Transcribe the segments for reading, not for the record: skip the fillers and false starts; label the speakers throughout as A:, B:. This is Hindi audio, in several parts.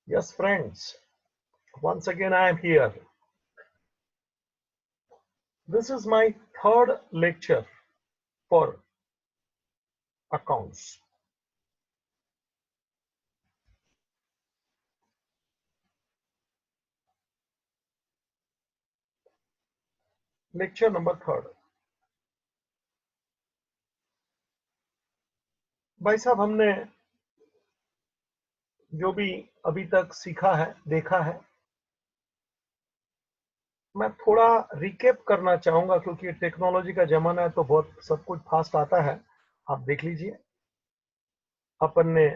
A: Yes, friends, once again I am here. This is my third lecture for accounts. Lecture number third. भाई साहब, हमने जो भी अभी तक सीखा है, देखा है, मैं थोड़ा रिकेप करना चाहूंगा क्योंकि टेक्नोलॉजी का जमाना है तो बहुत सब कुछ फास्ट आता है। आप देख लीजिए, अपन ने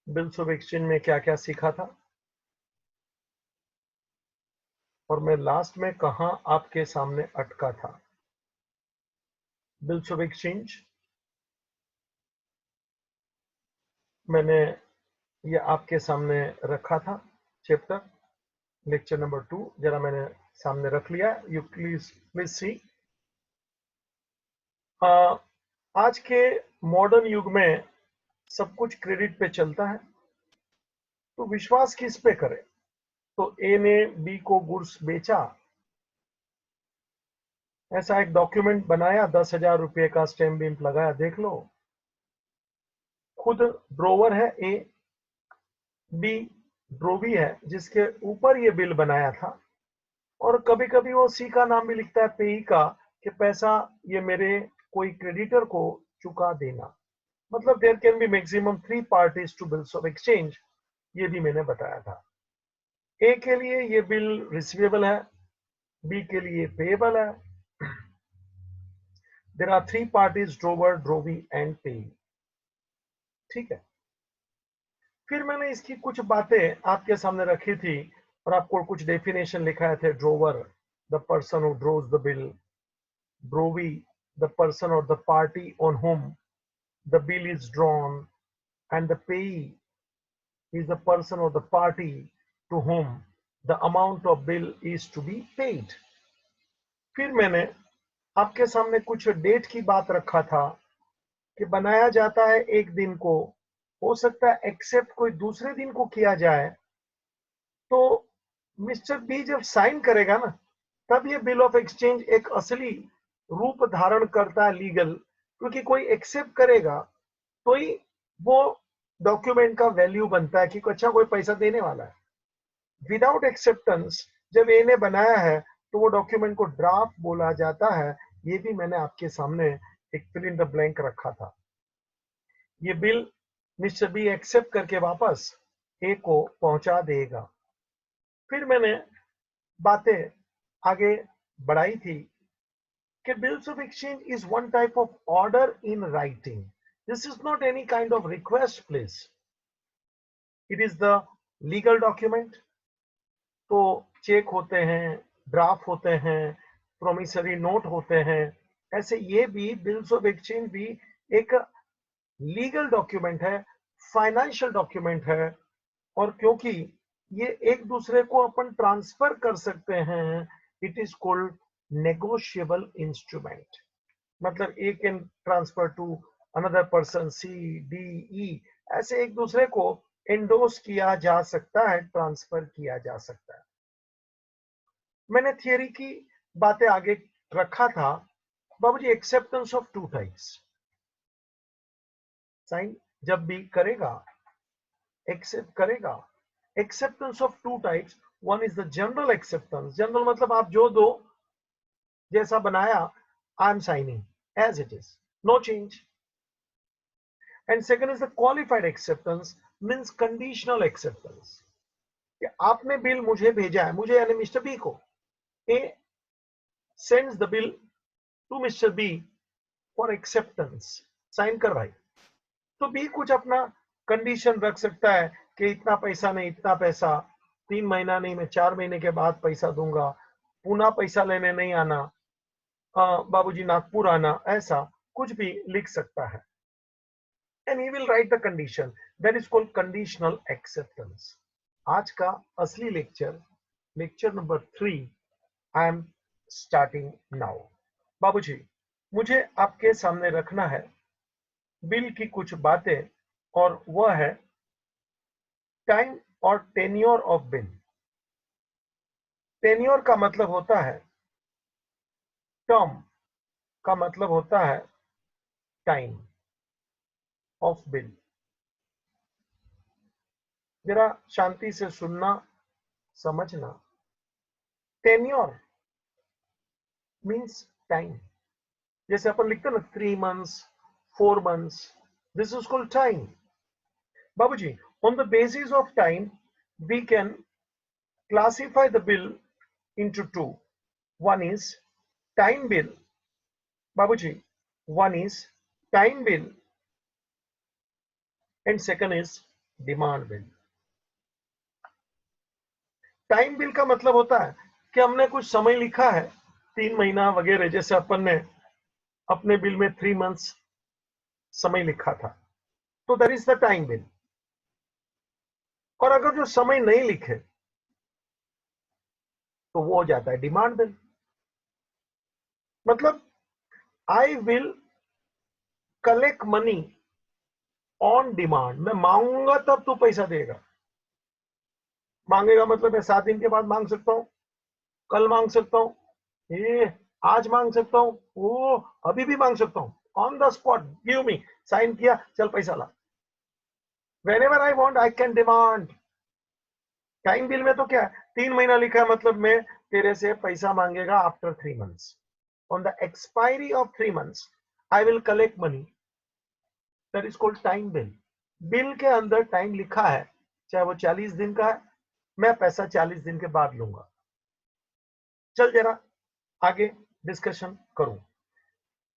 A: बिल्स ऑफ एक्सचेंज में क्या क्या सीखा था और मैं लास्ट में कहां आपके सामने अटका था। बिल्स ऑफ एक्सचेंज मैंने ये आपके सामने रखा था, चैप्टर लेक्चर नंबर 2 जरा मैंने सामने रख लिया। You please please see. आज के मॉडर्न युग में सब कुछ क्रेडिट पे चलता है, तो विश्वास किस पे करें। तो ए ने बी को गुड्स बेचा, ऐसा एक डॉक्यूमेंट बनाया, 10,000 रुपये का स्टैम्प बिम्प लगाया। देख लो, खुद ड्रोवर है ए, बी ड्रोवी है जिसके ऊपर ये बिल बनाया था, और कभी कभी वो सी का नाम भी लिखता है पेई का, कि पैसा ये मेरे कोई क्रेडिटर को चुका देना। मतलब there can be maximum 3 parties to bills of exchange, ये भी मैंने बताया था। ए के लिए ये बिल रिसीवेबल है, बी के लिए पेएबल है। There are 3 parties, drawer, drawee and payee. ठीक है। फिर मैंने इसकी कुछ बातें आपके सामने रखी थी और आपको कुछ डेफिनेशन लिखाए थे। Drawer, the person who draws the bill; drawee, the person or the party on whom the bill is drawn; and the payee is the person or the party to whom the amount of bill is to be paid. फिर मैंने आपके सामने कुछ डेट की बात रखा था कि बनाया जाता है एक दिन को, हो सकता है एक्सेप्ट कोई दूसरे दिन को किया जाए, तो मिस्टर बी जब साइन करेगा ना, तब ये बिल ऑफ एक्सचेंज एक असली रूप धारण करता है, लीगल। क्योंकि कोई एक्सेप्ट करेगा तो ही वो डॉक्यूमेंट का वैल्यू बनता है कि अच्छा कोई पैसा देने वाला है। विदाउट एक्सेप्टेंस जब ए ने बनाया है तो वो डॉक्यूमेंट को ड्राफ्ट बोला जाता है। ये भी मैंने आपके सामने एक फिल इन द ब्लैंक रखा था। ये बिल मिस्टर बी एक्सेप्ट करके वापस ए को पहुंचा देगा। फिर मैंने बातें आगे बढ़ाई थी कि bills of exchange is one type of order in writing. This is not any kind of request, please. It is the legal document. तो चेक होते हैं, ड्राफ्ट होते हैं, प्रोमिसरी नोट होते हैं, ऐसे ये भी बिल्स ऑफ एक्सचेंज भी एक लीगल डॉक्यूमेंट है, फाइनेंशियल डॉक्यूमेंट है। और क्योंकि ये एक दूसरे को अपन ट्रांसफर कर सकते हैं, it is called negotiable instrument. मतलब A can transfer to another person, C, D, E, ऐसे एक दूसरे को एंडोर्स किया जा सकता है, ट्रांसफर किया जा सकता है। मैंने थियरी की बातें आगे रखा था। बाबूजी, एक्सेप्टेंस ऑफ 2 टाइप्स। साइन जब भी करेगा, एक्सेप्ट करेगा, acceptance of 2 types. One is the general acceptance. General मतलब आप जो दो, जैसा बनाया, I am signing as it is, no change. And second is the qualified acceptance, means conditional acceptance, कि आपने बिल मुझे भेजा है, मुझे यानी मिस्टर बी को। A sends the bill to mister B for acceptance, sign कर भाई। तो बी कुछ अपना कंडीशन रख सकता है कि इतना पैसा नहीं, इतना पैसा 3 महीना नहीं, मैं 4 महीने के बाद पैसा दूंगा, पुनः पैसा लेने नहीं आना, बाबूजी नागपुर आना, ऐसा कुछ भी लिख सकता है। And he will write the condition, that is called conditional acceptance. आज का असली lecture, lecture number 3, I am starting now. बाबूजी, मुझे आपके सामने रखना है बिल की कुछ बातें, और वह है टाइम और टेन्योर ऑफ बिल। टेन्योर का मतलब होता है, टर्म का मतलब होता है टाइम ऑफ बिल। जरा शांति से सुनना, समझना। Tenure means time. जैसे अपन लिखते हैं ना 3 months, 4 months, this is called time. बाबूजी, on the basis of time we can classify the bill into two. One is time bill, babuji, one is time bill and second is demand bill. Time bill का मतलब होता है कि हमने कुछ समय लिखा है, 3 महीना वगैरह, जैसे अपन ने अपने बिल में 3 months समय लिखा था, तो that is the time bill. और अगर जो समय नहीं लिखे तो वो हो जाता है डिमांड बिल। मतलब I will collect money on demand. मैं मांगूंगा तब तू पैसा देगा। मांगेगा मतलब मैं 7 दिन के बाद मांग सकता हूं, कल मांग सकता हूं, ये आज मांग सकता हूं, वो अभी भी मांग सकता हूं। On the spot give me, sign किया, चल पैसा ला। Whenever I want I can demand. Time bill में तो क्या है, 3 महीना लिखा है, मतलब मैं तेरे से पैसा मांगेगा after 3 months। On the expiry of 3 months I will collect money, that is called time bill. Bill के अंदर टाइम लिखा है, चाहे वो 40 दिन का है, मैं पैसा 40 दिन के बाद लूंगा। चल जरा आगे डिस्कशन करूं।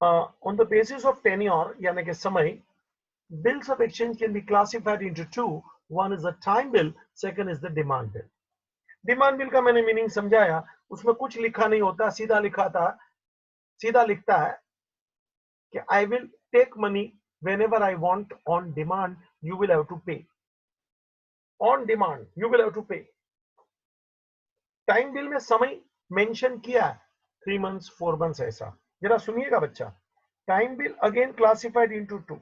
A: On the basis of tenure यानी कि समय, bills of exchange can be classified into two. One is the time bill, second is the demand bill. Demand bill का मैंने मीनिंग समझाया, उसमें कुछ लिखा नहीं होता, सीधा लिखता है कि I will take money whenever I want on demand, you will have to pay. On demand, you will have to pay. Time bill में समय मेंशन किया है, 3 months, 4 months ऐसा। जरा सुनिएगा बच्चा। Time bill again classified into two.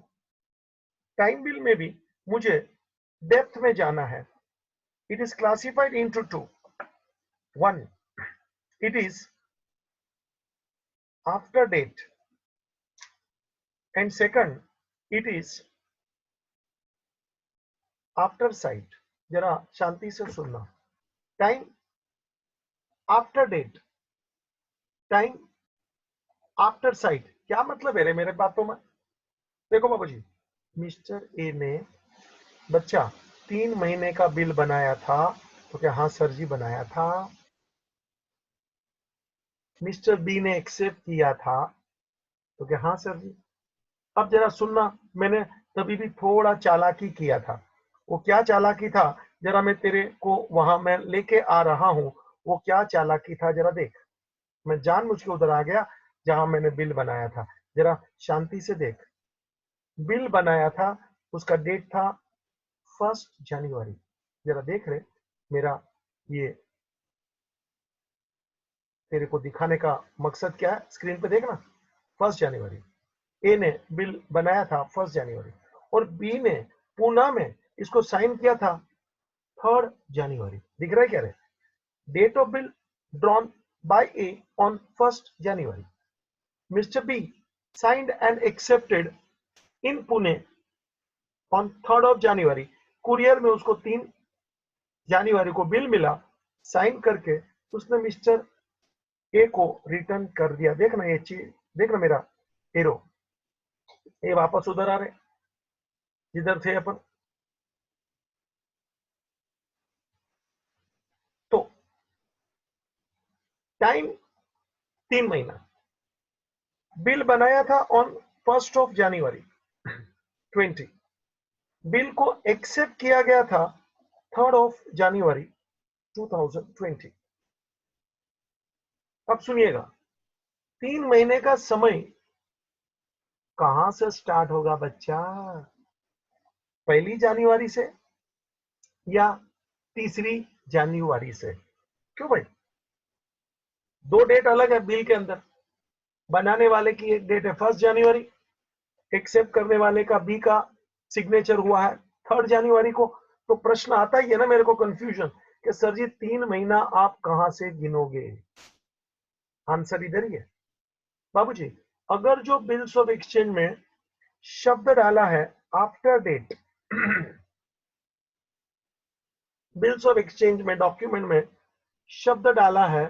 A: Time bill में भी मुझे डेप्थ में जाना है। It is classified into two. One, it is after date and second it is after sight. जरा शांति से सुनना। Time after date, time after sight, क्या मतलब है रे मेरे बातों में? देखो बाबू जी, मिस्टर ए ने बच्चा 3 महीने का बिल बनाया था, तो क्या हाँ सर जी बनाया था। मिस्टर बी ने एक्सेप्ट किया था, तो क्या हाँ सर जी। अब जरा सुनना, मैंने तभी भी थोड़ा चालाकी किया था। वो क्या चालाकी था, जरा मैं तेरे को वहां मैं लेके आ रहा हूं। वो क्या चालाकी था जरा देख। मैं जानबूझ के उधर आ गया जहां मैंने बिल बनाया था। जरा शांति से देख। बिल बनाया था, उसका डेट था 1 जनवरी। जरा देख रहे, मेरा ये तेरे को दिखाने का मकसद क्या है, स्क्रीन पे देखना। 1 जनवरी ए ने बिल बनाया था 1 जनवरी, और बी ने पूना में इसको साइन किया था 3 जनवरी। दिख रहा है क्या रे? Date of bill drawn by A on 1 January. Mister B signed and accepted in Pune on 3 January. Courier में उसको 3 जनवरी को बिल मिला, साइन करके उसने मिस्टर ए को रिटर्न कर दिया। देखना ये चीज, देखना मेरा एरो, ये वापस उधर आ रहे जिधर थे अपन। तो टाइम 3 महीना, बिल बनाया था ऑन 1 जनवरी 20, बिल को एक्सेप्ट किया गया था 3 जनवरी 2020। अब सुनिएगा, 3 महीने का समय कहां से स्टार्ट होगा बच्चा? 1 जनवरी से या 3 जनवरी से? क्यों भाई? 2 डेट अलग है बिल के अंदर। बनाने वाले की एक डेट है 1 जनवरी, एक्सेप्ट करने वाले का बी का सिग्नेचर हुआ है 3 जनवरी को। तो प्रश्न आता ही है ना मेरे को कंफ्यूजन कि सर जी 3 महीना आप कहां से गिनोगे? आंसर इधर ही है बाबूजी। अगर जो बिल्स ऑफ एक्सचेंज में शब्द डाला है after date, bills of exchange में डॉक्यूमेंट में शब्द डाला है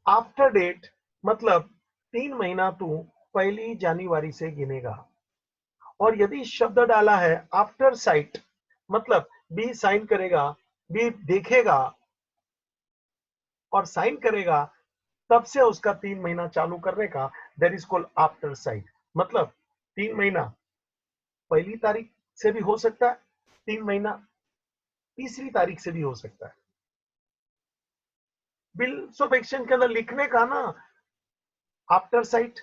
A: आफ्टर डेट, मतलब 3 महीना तू 1 जनवरी से गिनेगा। और यदि शब्द डाला है आफ्टर साइट, मतलब बी साइन करेगा, बी देखेगा और साइन करेगा, तब से उसका 3 महीना चालू करने का, that is called after sight. मतलब 3 महीना 1 तारीख से भी हो सकता है, 3 महीना 3 तारीख से भी हो सकता है। बिल्स ऑफ एक्सचेंज के अंदर लिखने का ना आफ्टर साइट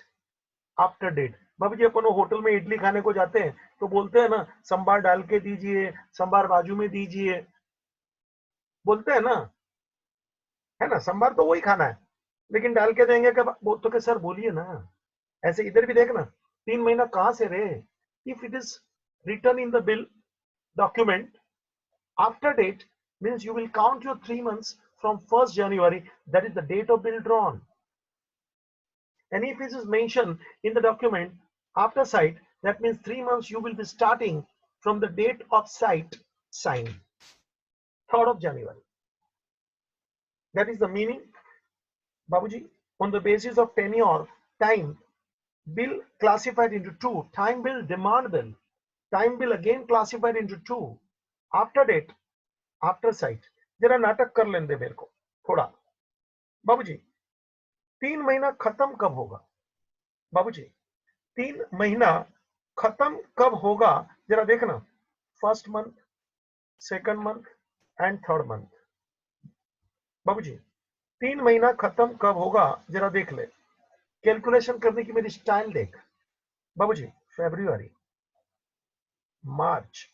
A: आफ्टर डेट। बाबू जी अपन होटल में इडली खाने को जाते हैं तो बोलते हैं ना संभार डाल के दीजिए, संभार बाजू में दीजिए, बोलते हैं ना, है ना? संभार तो वही खाना है लेकिन डाल के देंगे कब? तो के सर बोलिए ना। ऐसे इधर भी देखना 3 महीना कहां से रे? If it is return in the bill document after date means you will count your 3 months from 1st January, that is the date of bill drawn. And if it is mentioned in the document after sight, that means 3 months you will be starting from the date of sight signed, 3rd of January. That is the meaning, Babuji. On the basis of tenure, time, bill classified into two, time bill, demand bill. Time bill again classified into two, after date, after sight. जरा नाटक कर लेने दे मेरे को थोड़ा बाबूजी। 3 महीना खत्म कब होगा बाबूजी? 3 महीना खत्म कब होगा जरा देखना, first month, second month and third month. बाबूजी 3 महीना खत्म कब होगा जरा देख ले, कैलकुलेशन करने की मेरी स्टाइल देख बाबूजी। फरवरी, मार्च,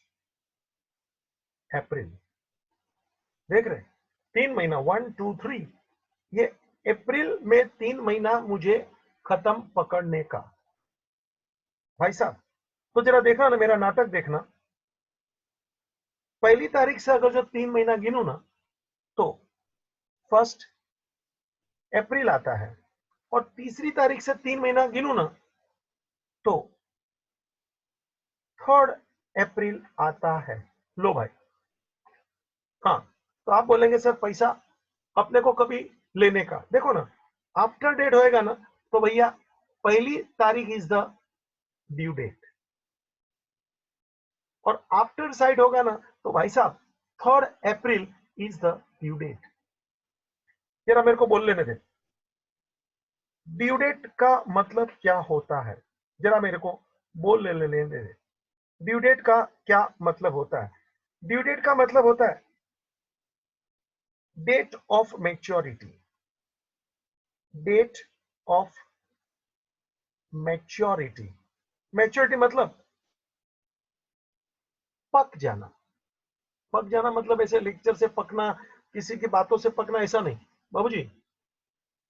A: अप्रैल, देख रहे 3 महीना 1 2 3, ये अप्रैल में 3 महीना मुझे खत्म पकड़ने का भाई साहब। तो जरा देखना ना मेरा नाटक देखना, 1 तारीख से अगर जो 3 महीना गिनू ना तो 1 अप्रैल आता है, और तीसरी तारीख से 3 महीना गिनू ना तो 3rd अप्रैल आता है। लो भाई, हाँ तो आप बोलेंगे सर पैसा अपने को कभी लेने का, देखो ना आफ्टर डेट होएगा ना तो भैया 1 तारीख इज द ड्यू डेट, और आफ्टर साइड होगा ना तो भाई साहब 3rd April is the due date. जरा मेरे को बोल लेने दे, ड्यू डेट का मतलब क्या होता है? जरा मेरे को बोल लेने दे, ड्यू डेट का क्या मतलब होता है? ड्यू डेट का मतलब होता है date of maturity, date of maturity. Maturity मतलब पक जाना। पक जाना मतलब ऐसे लेक्चर से पकना, किसी की बातों से पकना, ऐसा नहीं बाबूजी।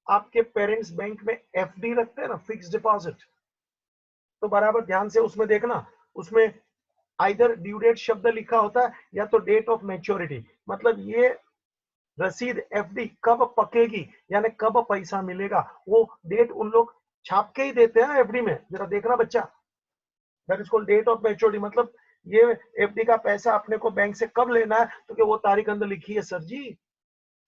A: आपके पेरेंट्स बैंक में एफडी रखते हैं ना, फिक्स डिपॉजिट, तो बराबर ध्यान से उसमें देखना, उसमें आइदर ड्यू डेट शब्द लिखा होता है या तो डेट ऑफ मैच्योरिटी। मतलब ये रसीद एफडी कब पकेगी यानी कब पैसा मिलेगा, वो डेट उन लोग छाप के ही देते हैं एफडी में। जरा देखना बच्चा, that is called date of maturity. मतलब ये एफडी का पैसा अपने को बैंक से कब लेना है तो कि वो तारीख अंदर लिखी है सर जी,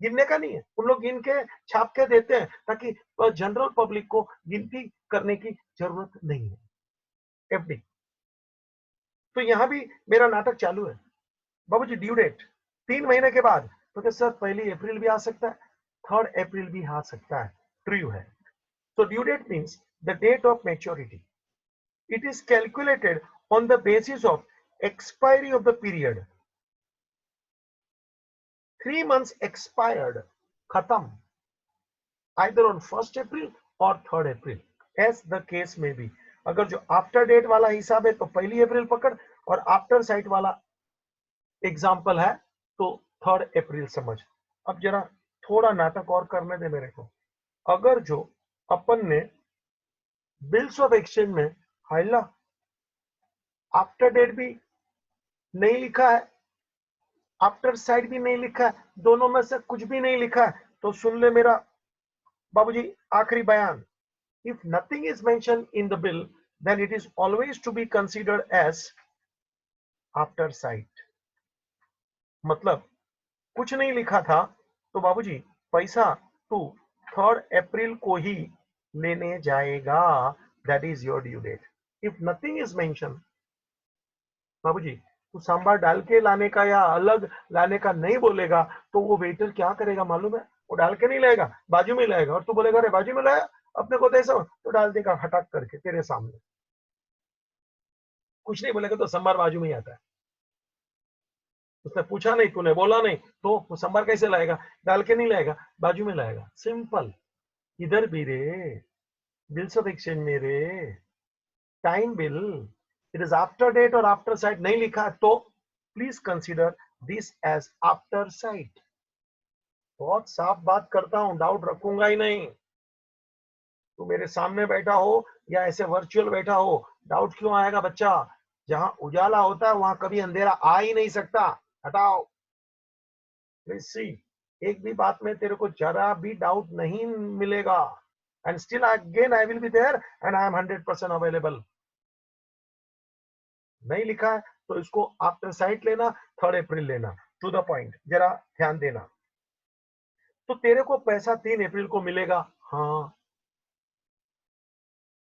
A: गिनने का नहीं है। उन लोग गिन के छाप के देते हैं ताकि जनरल पब्लिक को गिनती करने की जरूरत नहीं है एफडी। तो यहां भी मेरा नाटक चालू है बाबूजी। ड्यू डेट 3 महीने के बाद, तो क्या सर 1 अप्रैल भी आ सकता है, 3rd अप्रैल भी आ सकता है, ट्रू है। So due date means the date of maturity. It is calculated on the basis of expiry of the period. 3 months expired, khatam, either on 1st April or 3rd April, as the case may be. अगर जो आफ्टर डेट वाला हिसाब है तो 1 अप्रैल पकड़, और आफ्टर साइट वाला एग्जाम्पल है तो 3rd अप्रैल समझ। अब जरा थोड़ा नाटक और करने दे मेरे को। अगर जो अपन ने बिल्स ऑफ एक्सचेंज में हाइला आफ्टर डेट भी नहीं लिखा है आफ्टर साइड भी नहीं लिखा है, दोनों में से कुछ भी नहीं लिखा है, तो सुन ले मेरा बाबूजी आखिरी बयान। If nothing is mention in the bill then it is always to be considered as after sight. मतलब कुछ नहीं लिखा था तो बाबूजी पैसा तू 3 अप्रैल को ही लेने जाएगा, that is your due date. If nothing is mention बाबूजी तू सांभर डाल के लाने का या अलग लाने का नहीं बोलेगा तो वो वेटर क्या करेगा मालूम है, वो डाल के नहीं लाएगा, बाजू में लाएगा, और तू बोलेगा अरे बाजू में लाया अपने को दे सो, तो डाल देगा हटाक करके तेरे सामने, कुछ नहीं बोलेगा तो सांभर बाजू में ही आता है। उसने पूछा नहीं, तूने बोला नहीं, तो वो सांभर कैसे लाएगा, डाल के नहीं लाएगा, बाजू में लाएगा, सिंपल। इधर भी रे बिल्स ऑफ एक्सचेंज में रे time bill it is after date और आफ्टर साइट नहीं लिखा है तो please consider this as after sight. बहुत साफ बात करता हूं, डाउट रखूंगा ही नहीं। तू मेरे सामने बैठा हो या ऐसे वर्चुअल बैठा हो, डाउट क्यों आएगा बच्चा? जहां उजाला होता है वहां कभी अंधेरा आ ही नहीं सकता। हटाओ प्लीज सी, एक भी बात में तेरे को जरा भी डाउट नहीं मिलेगा, and still again I will be there and I am 100% available. नहीं लिखा है तो इसको आफ्टर साइट लेना, 3 अप्रैल लेना, टू द पॉइंट, जरा ध्यान देना। तो तेरे को पैसा 3 अप्रैल को मिलेगा, हाँ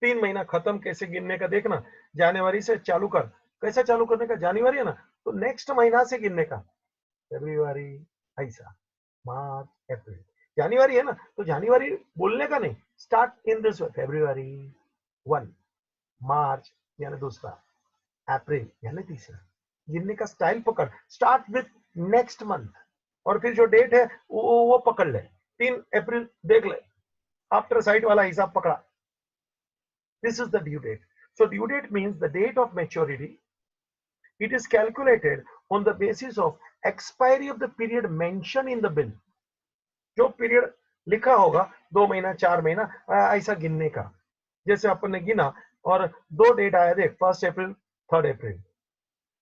A: 3 महीना खत्म कैसे गिनने का देखना, जनवरी से चालू कर। कैसा चालू करने का, जनवरी है ना तो नेक्स्ट महीना से गिनने का, फरवरी, ऐसा मार्च अप्रैल, जनवरी है ना तो जनवरी बोलने का नहीं, स्टार्ट इन दिस वे, फरवरी 1, मार्च यानी दूसरा, अप्रैल यानी तीसरा, गिनने का स्टाइल पकड़, स्टार्ट विथ नेक्स्ट मंथ, और फिर जो डेट है वो पकड़ ले, 3 अप्रैल देख ले, आफ्टर साइट वाला हिसाब पकड़ा। This is the due date. So due date means the date of maturity. It is calculated on the basis of expiry of the period mentioned in the bill. जो पीरियड लिखा होगा 2 महीना 4 महीना ऐसा गिनने का, जैसे अपन ने गिना और 2 डेट आया देख, 1 अप्रैल 3 अप्रैल,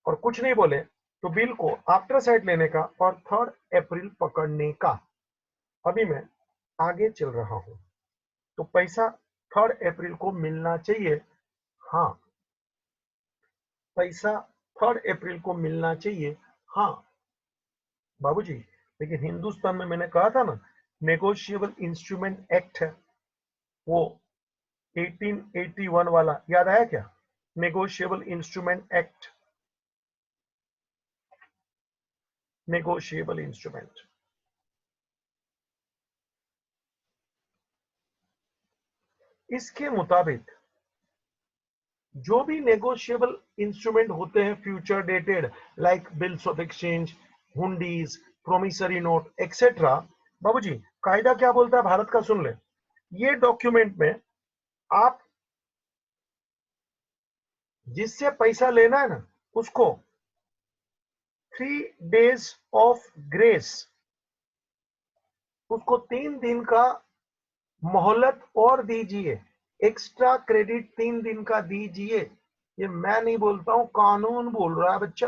A: और कुछ नहीं बोले तो बिल को आफ्टर साइट लेने का और 3 अप्रैल पकड़ने का। अभी मैं आगे चल रहा हूं, तो पैसा 3 अप्रैल को मिलना चाहिए, हाँ पैसा 3 अप्रैल को मिलना चाहिए, हाँ बाबूजी। लेकिन हिंदुस्तान में मैंने कहा था ना नेगोशिएबल इंस्ट्रूमेंट एक्ट है, वो 1881 वाला याद आया क्या? Negotiable instrument act, negotiable instrument, इसके मुताबिक जो भी नेगोशिएबल इंस्ट्रूमेंट होते हैं future dated, like bills of exchange, hundis, promissory note etcetera, बाबूजी कायदा क्या बोलता है भारत का, सुन ले। ये डॉक्यूमेंट में आप जिससे पैसा लेना है ना उसको 3 days ऑफ ग्रेस, उसको 3 दिन का मोहलत और दीजिए, एक्स्ट्रा क्रेडिट 3 दिन का दीजिए। ये मैं नहीं बोलता हूं, कानून बोल रहा है बच्चा,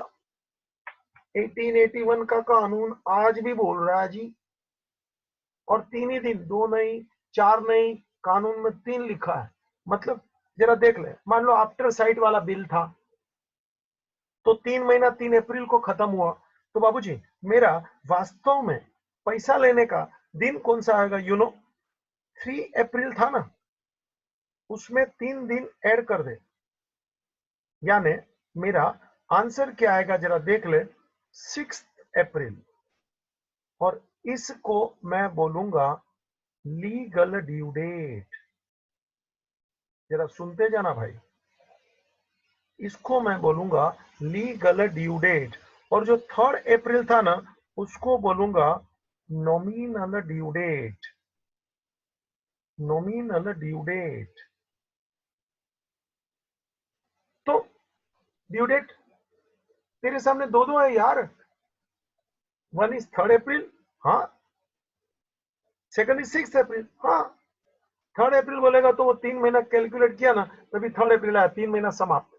A: 1881 का कानून आज भी बोल रहा है जी। और 3 ही दिन, 2 नहीं 4 नहीं, कानून में 3 लिखा है। मतलब जरा देख ले, मान लो आफ्टर साइट वाला बिल था तो 3 महीना 3 अप्रैल को खत्म हुआ, तो बाबूजी मेरा वास्तव में पैसा लेने का दिन कौन सा आएगा, 3 अप्रैल था ना, उसमें 3 दिन ऐड कर दे, यानी मेरा आंसर क्या आएगा जरा देख ले, 6 अप्रैल। और इसको मैं बोलूंगा लीगल ड्यू डेट। जरा सुनते जाना भाई, इसको मैं बोलूंगा लीगल ड्यू डेट, और जो 3 अप्रैल था ना उसको बोलूंगा nominal due date, nominal due date. तो ड्यू डेट तेरे सामने दो है यार, 1 इज 3 अप्रैल, हाँ, सेकंड इज 6 अप्रैल, हाँ। 3 अप्रैल बोलेगा तो वो 3 महीना कैलकुलेट किया ना, तभी 3 अप्रैल आया, 3 महीना समाप्त,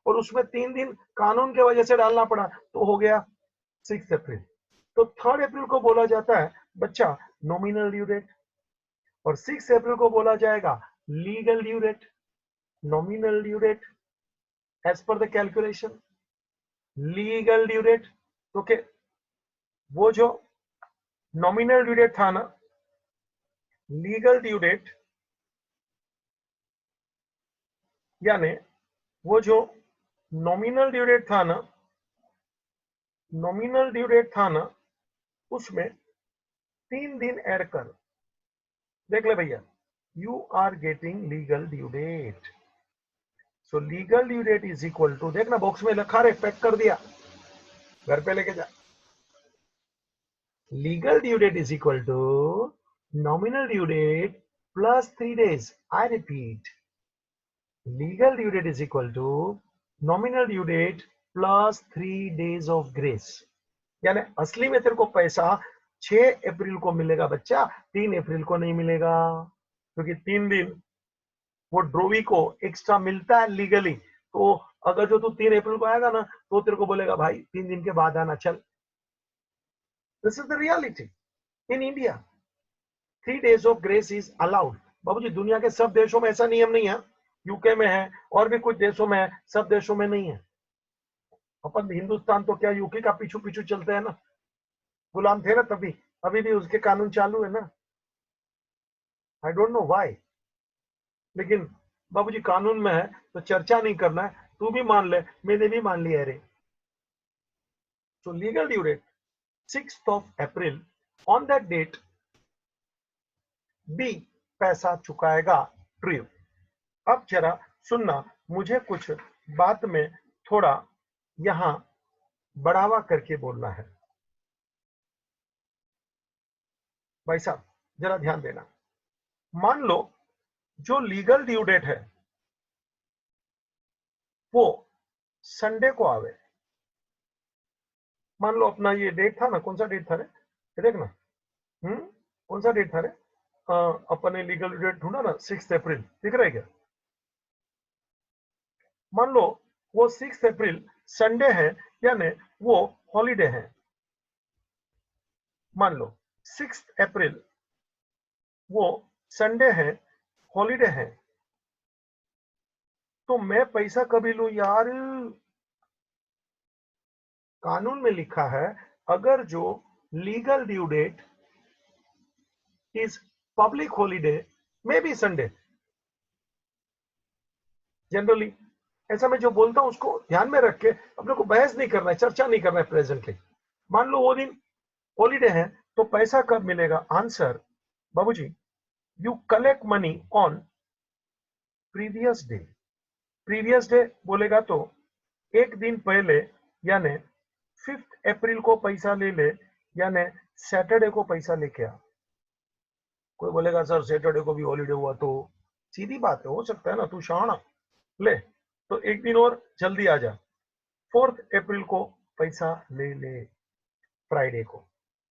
A: और उसमें 3 दिन कानून के वजह से डालना पड़ा तो हो गया 6 अप्रैल। तो 3 अप्रैल को बोला जाता है बच्चा नॉमिनल ड्यू डेट, और 6 अप्रैल को बोला जाएगा legal due date. Nominal due date as per the calculation, legal due date तो के वो जो नॉमिनल ड्यू डेट था ना, लीगल ड्यू डेट यानी वो जो नॉमिनल ड्यू डेट था ना, नॉमिनल ड्यू डेट था ना, उसमें 3 दिन ऐड कर। देख ले भैया, you are getting legal due date. So legal due date is equal to, देखना बॉक्स में लिखा रे, पैक कर दिया, घर पे लेके जा। Legal due date is equal to nominal due date plus 3 days। I repeat, legal due date is equal to nominal due date plus 3 days of grace. यानी असली में तेरे को पैसा 6 अप्रैल को मिलेगा बच्चा, 3 अप्रैल को नहीं मिलेगा, क्योंकि 3 दिन वो ड्रोवी को एक्स्ट्रा मिलता है लीगली। तो अगर जो तू 3 अप्रैल को आएगा ना, तो तेरे को बोलेगा भाई 3 दिन के बाद आना, चल। This is the reality in India. 3 days of grace is allowed. बाबूजी दुनिया के सब देशों में ऐसा नियम नहीं है, यूके में है और भी कुछ देशों में है, सब देशों में नहीं है। अपन हिंदुस्तान तो क्या यूके का पीछू पीछू चलते हैं ना, गुलाम थे ना तभी, अभी भी उसके कानून चालू है ना। आई डोंट नो व्हाई, लेकिन बाबूजी कानून में है तो चर्चा नहीं करना है। तू भी मान ले, मैंने भी मान लिया रे। So legal due date 6 April, on that date B पैसा चुकाएगा ट्रू। अब जरा सुनना, मुझे कुछ बात में थोड़ा यहां बढ़ावा करके बोलना है। भाई साहब जरा ध्यान देना, मान लो जो लीगल ड्यू डेट है वो संडे को आवे। मान लो अपना ये डेट था ना, कौन सा डेट था रे, ये देखना, कौन सा डेट था रे, अपन ने लीगल डेट ढूंढा ना, 6 अप्रैल, दिख रहा है क्या? मान लो वो 6 अप्रैल संडे है, यानी वो हॉलीडे है। मान लो 6 अप्रैल वो संडे है, हॉलीडे है, तो मैं पैसा कभी लूं यार? कानून में लिखा है अगर जो legal due date is public holiday may be Sunday, generally ऐसा मैं जो बोलता हूं उसको ध्यान में रख के अपने को बहस नहीं करना है, चर्चा नहीं करना है प्रेजेंटली। मान लो वो दिन हॉलीडे है, तो पैसा कब मिलेगा? आंसर बाबूजी, you collect money on previous day. Previous day बोलेगा तो एक दिन पहले, यानी 5 अप्रैल को पैसा ले ले, यानी सैटरडे को पैसा लेके आ। कोई बोलेगा सर सैटरडे को भी हॉलीडे हुआ तो, सीधी बात है, हो सकता है ना, तू शाना ले, तो एक दिन और जल्दी आ जा, 4 अप्रैल को पैसा ले ले, फ्राइडे को।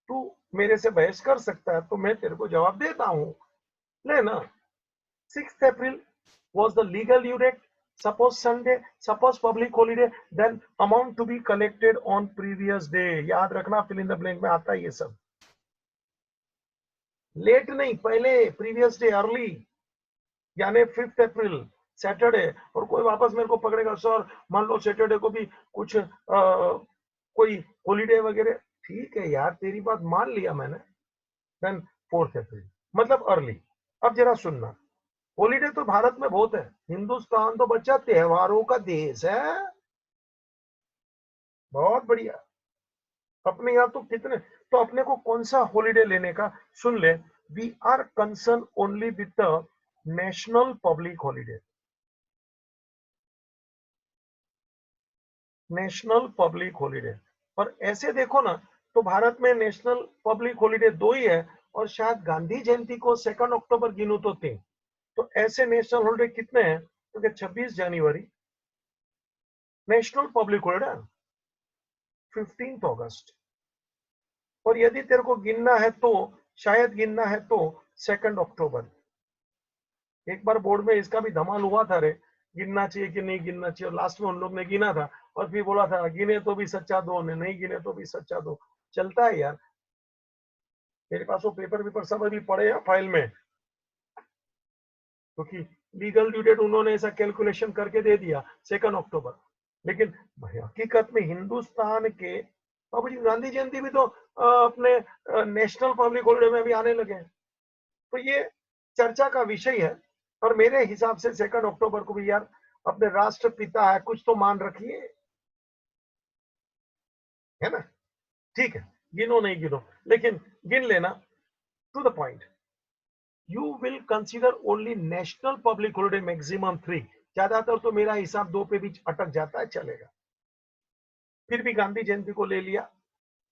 A: तू मेरे से बहस कर सकता है तो मैं तेरे को जवाब देता हूं, ले ना। 6 अप्रैल was the legal due date. Suppose Sunday, suppose public holiday, then amount to be collected on previous day. याद रखना, fill in the blank में आता है ये सब। लेट नहीं, पहले प्रीवियस डे, अर्ली, यानी 5 अप्रैल सैटरडे। और कोई वापस मेरे को पकड़ेगा, सर मान लो सैटरडे को भी कुछ कोई हॉलीडे वगैरह, ठीक है यार तेरी बात मान लिया मैंने, देन 4 अप्रैल मतलब अर्ली। अब जरा सुनना, हॉलीडे तो भारत में बहुत है, हिंदुस्तान तो बच्चा त्योहारों का देश है, बहुत बढ़िया। अपने यहाँ तो कितने, तो अपने को कौन सा हॉलीडे लेने का, सुन ले, we are concern only with the national public holiday. National public holiday, और ऐसे देखो ना तो भारत में नेशनल पब्लिक हॉलीडे 2 ही है, और शायद गांधी जयंती को 2 अक्टूबर गिनू तो 3। तो ऐसे नेशनल हॉलीडे कितने हैं? तो 26 जनवरी नेशनल पब्लिक हॉलीडे, 15 अगस्त, और यदि तेरे को गिनना है तो, शायद गिनना है तो 2 अक्टूबर। एक बार बोर्ड में इसका भी धमाल हुआ था रे, गिनना चाहिए कि नहीं गिनना चाहिए, लास्ट में उन लोग ने गिना था और फिर बोला था गिने तो भी सच्चा दो, नहीं गिने तो भी सच्चा दो। चलता है यार, मेरे पास वो पेपर सब अभी पड़े हैं फाइल में, क्योंकि लीगल ड्यू डेट उन्होंने ऐसा कैलकुलेशन करके दे दिया 2 अक्टूबर। लेकिन हकीकत में हिंदुस्तान के बाबूजी गांधी जयंती भी तो अपने नेशनल पब्लिक हॉलिडे में भी आने लगे हैं, तो ये चर्चा का विषय है। और मेरे हिसाब से 2 अक्टूबर को भी यार अपने राष्ट्रपिता है, कुछ तो मान रखिए, है ना। ठीक है, गिनो नहीं गिनो, लेकिन गिन लेना। To the point, you will consider only national public holiday maximum 3, ज्यादातर तो मेरा हिसाब 2 पे भी अटक जाता है, चलेगा। फिर भी गांधी जयंती को ले लिया,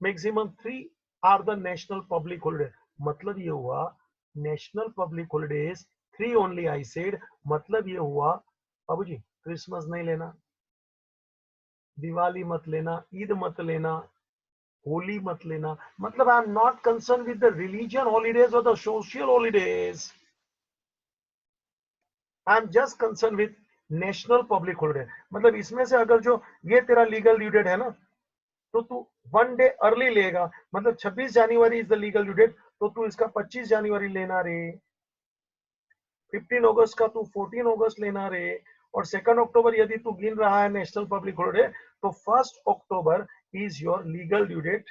A: maximum 3 are the national public holiday. मतलब ये हुआ national public holidays 3 only I said. मतलब ये हुआ बाबूजी क्रिसमस नहीं लेना, दिवाली मत लेना, ईद मत लेना, होली मत लेना। मतलब I am not concern with the religion holidays और the social holidays, I am just concern with national public holiday. मतलब इसमें से अगर जो ये तेरा लीगल ड्यू डेट है ना, तो तू 1 डे अर्ली लेगा, मतलब 26 January is the legal due date, तो तू इसका 25 जनवरी लेना रे, 15 अगस्त का तू 14 अगस्त लेना रे। और 2 अक्टूबर यदि तू गिन रहा है नेशनल पब्लिक हॉलिडे, तो 1 October is your legal due date,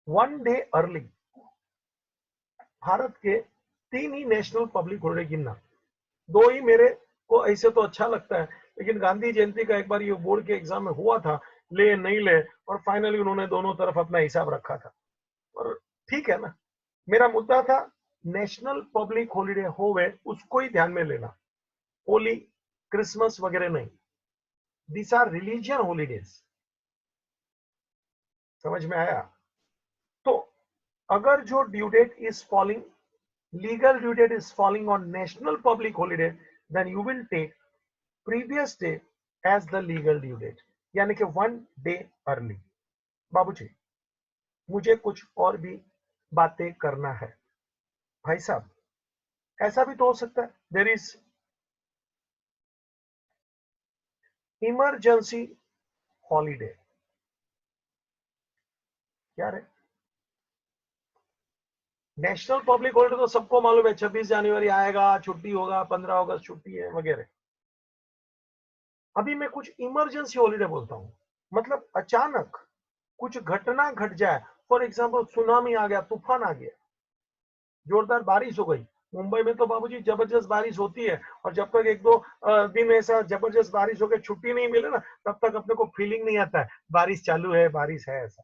A: 1 day early. Bharat के 3 ही नेशनल पब्लिक हॉलिडे गिनना, 2 ही मेरे को ऐसे तो अच्छा लगता है, लेकिन गांधी जयंती का एक बार ये बोर्ड के एग्जाम में हुआ था, ले नहीं ले, और फाइनली उन्होंने दोनों तरफ अपना हिसाब रखा था। और ठीक है ना, मेरा मुद्दा था नेशनल पब्लिक हॉलिडे होवे उसको ही ध्यान में लेना, होली क्रिसमस वगैरह नहीं। दिस आर रिलीजियन हॉलीडेज, समझ में आया। तो अगर जो due date is falling, legal due date is falling on national public holiday, then you will take previous day as the legal due date, यानी कि 1 डे अर्ली। बाबूजी मुझे कुछ और भी बातें करना है भाई साहब, ऐसा भी तो हो सकता है देयर इज इमरजेंसी हॉलीडे। क्या है नेशनल पब्लिक हॉलिडे? तो सबको मालूम है 26 जनवरी आएगा, छुट्टी होगा, 15 अगस्त छुट्टी है वगैरह। अभी मैं कुछ इमरजेंसी हॉलीडे बोलता हूं, मतलब अचानक कुछ घटना घट जाए, फॉर एग्जाम्पल सुनामी आ गया, तूफान आ गया, जोरदार बारिश हो गई। मुंबई में तो बाबूजी जबरदस्त बारिश होती है, और जब तक 1-2 दिन ऐसा जबरदस्त बारिश होकर छुट्टी नहीं मिले ना, तब तक अपने को फीलिंग नहीं आता है बारिश चालू है, बारिश है ऐसा।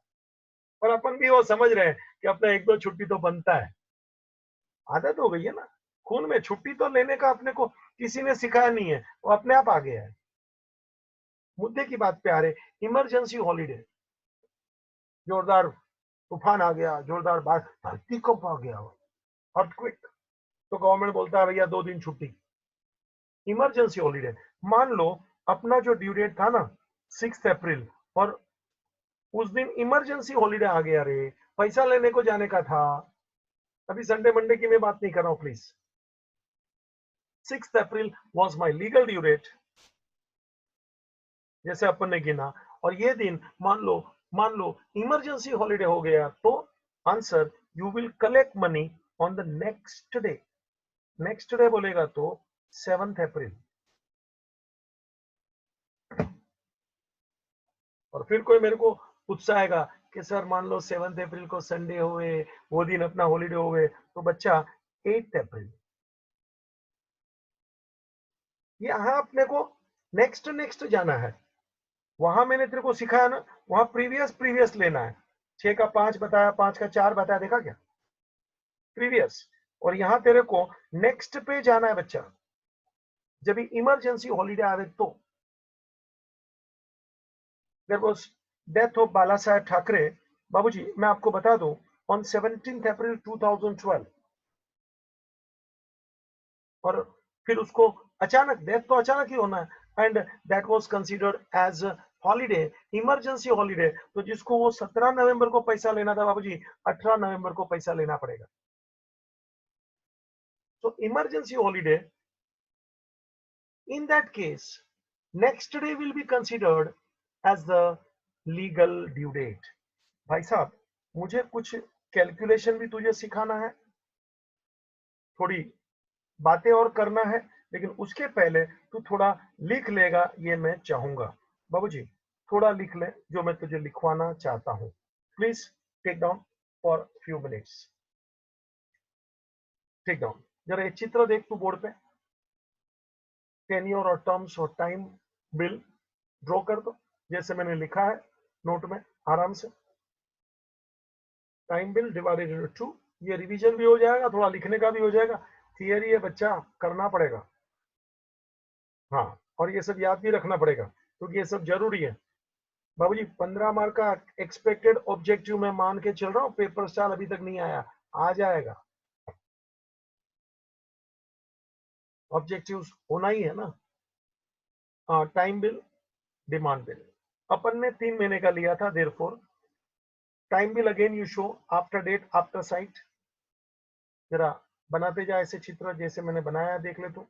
A: पर अपन भी वो समझ रहे हैं कि अपना 1-2 छुट्टी तो बनता है, आदत हो गई है ना, खून में। छुट्टी तो लेने का अपने को किसी ने सिखाया नहीं है, वो अपने आप आ गया है। मुद्दे की बात पे आ रहे, इमरजेंसी हॉलीडे, जोरदार तूफान आ गया, जोरदार बारिश, धरती कंप आ गया, अर्थक्वेक, तो गवर्नमेंट बोलता है भैया 2 दिन छुट्टी। इमरजेंसी हॉलीडे, मान लो अपना जो ड्यू डेट था ना 6 अप्रैल, और उस दिन इमरजेंसी हॉलीडे आ गया रे, पैसा लेने को जाने का था। अभी संडे मंडे की मैं बात नहीं कर रहा हूं please. 6 April was my legal due date, जैसे अपन ने गिना, और ये दिन मान लो इमरजेंसी हॉलीडे हो गया, तो answer you will collect money on the next day. Next day बोलेगा तो 7 अप्रैल। और फिर कोई मेरे को उत्साहेगा कि सर मान लो 7 अप्रैल को संडे हुए, वो दिन अपना हॉलीडे हुए, तो बच्चा 8 अप्रैल। यहाँ अपने को नेक्स्ट नेक्स्ट जाना है, वहां मैंने तेरे को सिखाया ना, वहां प्रीवियस प्रीवियस लेना है। 6 का 5 बताया, 5 का 4 बताया, देखा क्या, प्रीवियस। और यहाँ तेरे को नेक्स्ट पे जाना है बच्चा, जब भी इमरजेंसी हॉलीडे आवे तो। देयर वाज डेथ ऑफ बाला साहेब ठाकरे, बाबूजी मैं आपको बता दूं, ऑन 17 अप्रैल 2012। और फिर उसको अचानक, डेथ तो अचानक ही होना है, and that was considered as holiday, emergency holiday. तो जिसको वो 17 नवंबर को पैसा लेना था बाबूजी, 18 नवंबर को पैसा लेना पड़ेगा। तो emergency holiday, in that case next day will be considered as the legal due date. भाई साहब, मुझे कुछ कैलकुलेशन भी तुझे सिखाना है, थोड़ी बातें और करना है, लेकिन उसके पहले तू थोड़ा लिख लेगा, ये मैं चाहूंगा। बाबूजी, थोड़ा लिख ले जो मैं तुझे लिखवाना चाहता हूं। Please take down for few minutes. Take down. जरा ये चित्र देख तू बोर्ड पे, टेन्योर और टर्म्स और टाइम बिल ड्रॉ कर दो जैसे मैंने लिखा है नोट में, आराम से। Time bill divided into two, ये रिवीजन भी हो जाएगा, थोड़ा लिखने का भी हो जाएगा। थियरी है बच्चा, करना पड़ेगा। हाँ, और ये सब याद भी रखना पड़ेगा क्योंकि ये सब जरूरी है। बाबूजी, 15 मार्क का एक्सपेक्टेड ऑब्जेक्टिव मैं मान के चल रहा हूँ, पेपर स्टाइल अभी तक नहीं आया, आ जाएगा। ऑब्जेक्टिव होना ही है ना। टाइम बिल, डिमांड बिल अपन ने 3 महीने का लिया था, therefore time bill again you show after date after sight. जरा बनाते जा ऐसे चित्र जैसे मैंने बनाया, देख ले तो।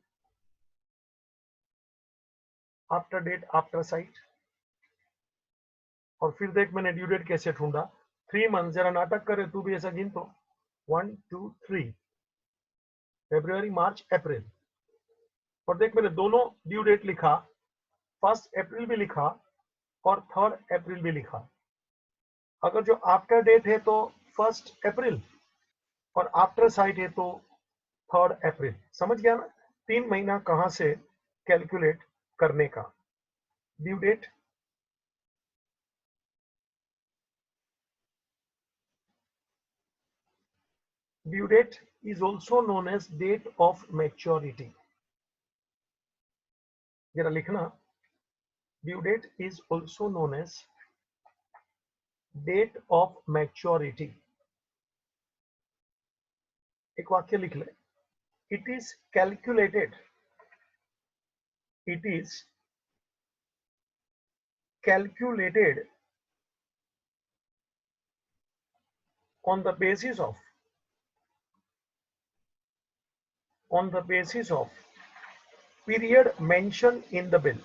A: आफ्टर डेट आफ्टर साइट, और फिर देख मैंने ड्यू डेट कैसे ढूंढा। 3 मंथ, जरा नाटक करे तू भी, ऐसा गिन तो 1 2 3, फरवरी मार्च अप्रैल। और देख मैंने दोनों ड्यू डेट लिखा, 1 अप्रैल भी लिखा और 3 अप्रैल भी लिखा। अगर जो आफ्टर डेट है तो 1 अप्रैल, और आफ्टर साइट है तो 3 अप्रैल। समझ गया ना? 3 महीना कहां से कैलकुलेट करने का। Due date, due date is also known as date of maturity. जरा लिखना, due date is also known as date of maturity। एक वाक्य लिख ले, it is calculated, it is calculated on the basis of, on the basis of period mentioned in the bill,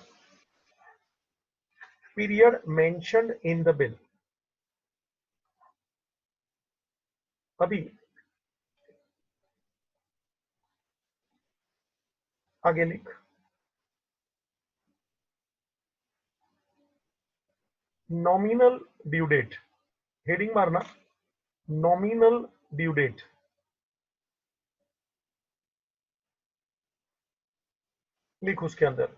A: period mentioned in the bill। अभी आगे लिख, नॉमिनल ड्यू डेट, हेडिंग मारना, नॉमिनल ड्यू डेट। लिख उसके अंदर,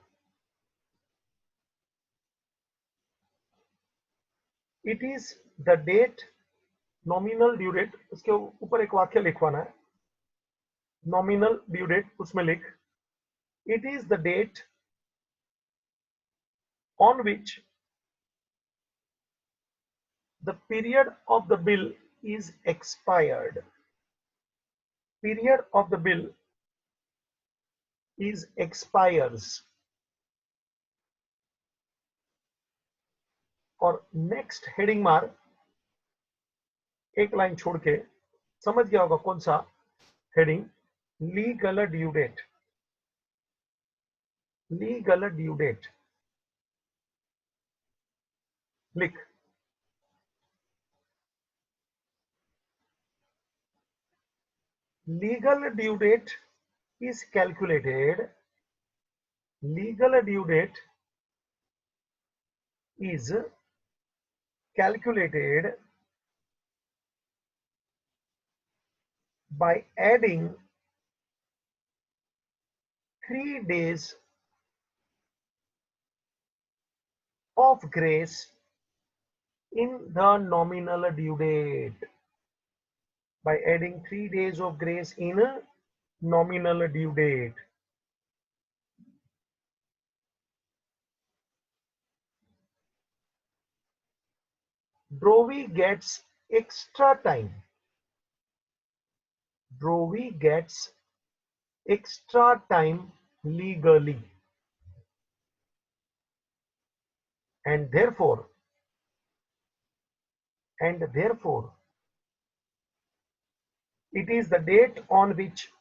A: it is the date, nominal due date, उसके ऊपर एक वाक्य लिखवाना है, नॉमिनल ड्यू डेट, उसमें लिख, it is the date on which the period of the bill is expired, period of the bill is expires। और नेक्स्ट हेडिंग मार, एक लाइन छोड़ के, समझ गया होगा कौन सा heading, legal due date, legal due date लिख। Legal due date is calculated, legal due date is calculated by adding 3 days of grace in the nominal due date, by adding 3 days of grace in a nominal due date। Drovey gets extra time, Drovey gets extra time legally, and therefore it is the date on which,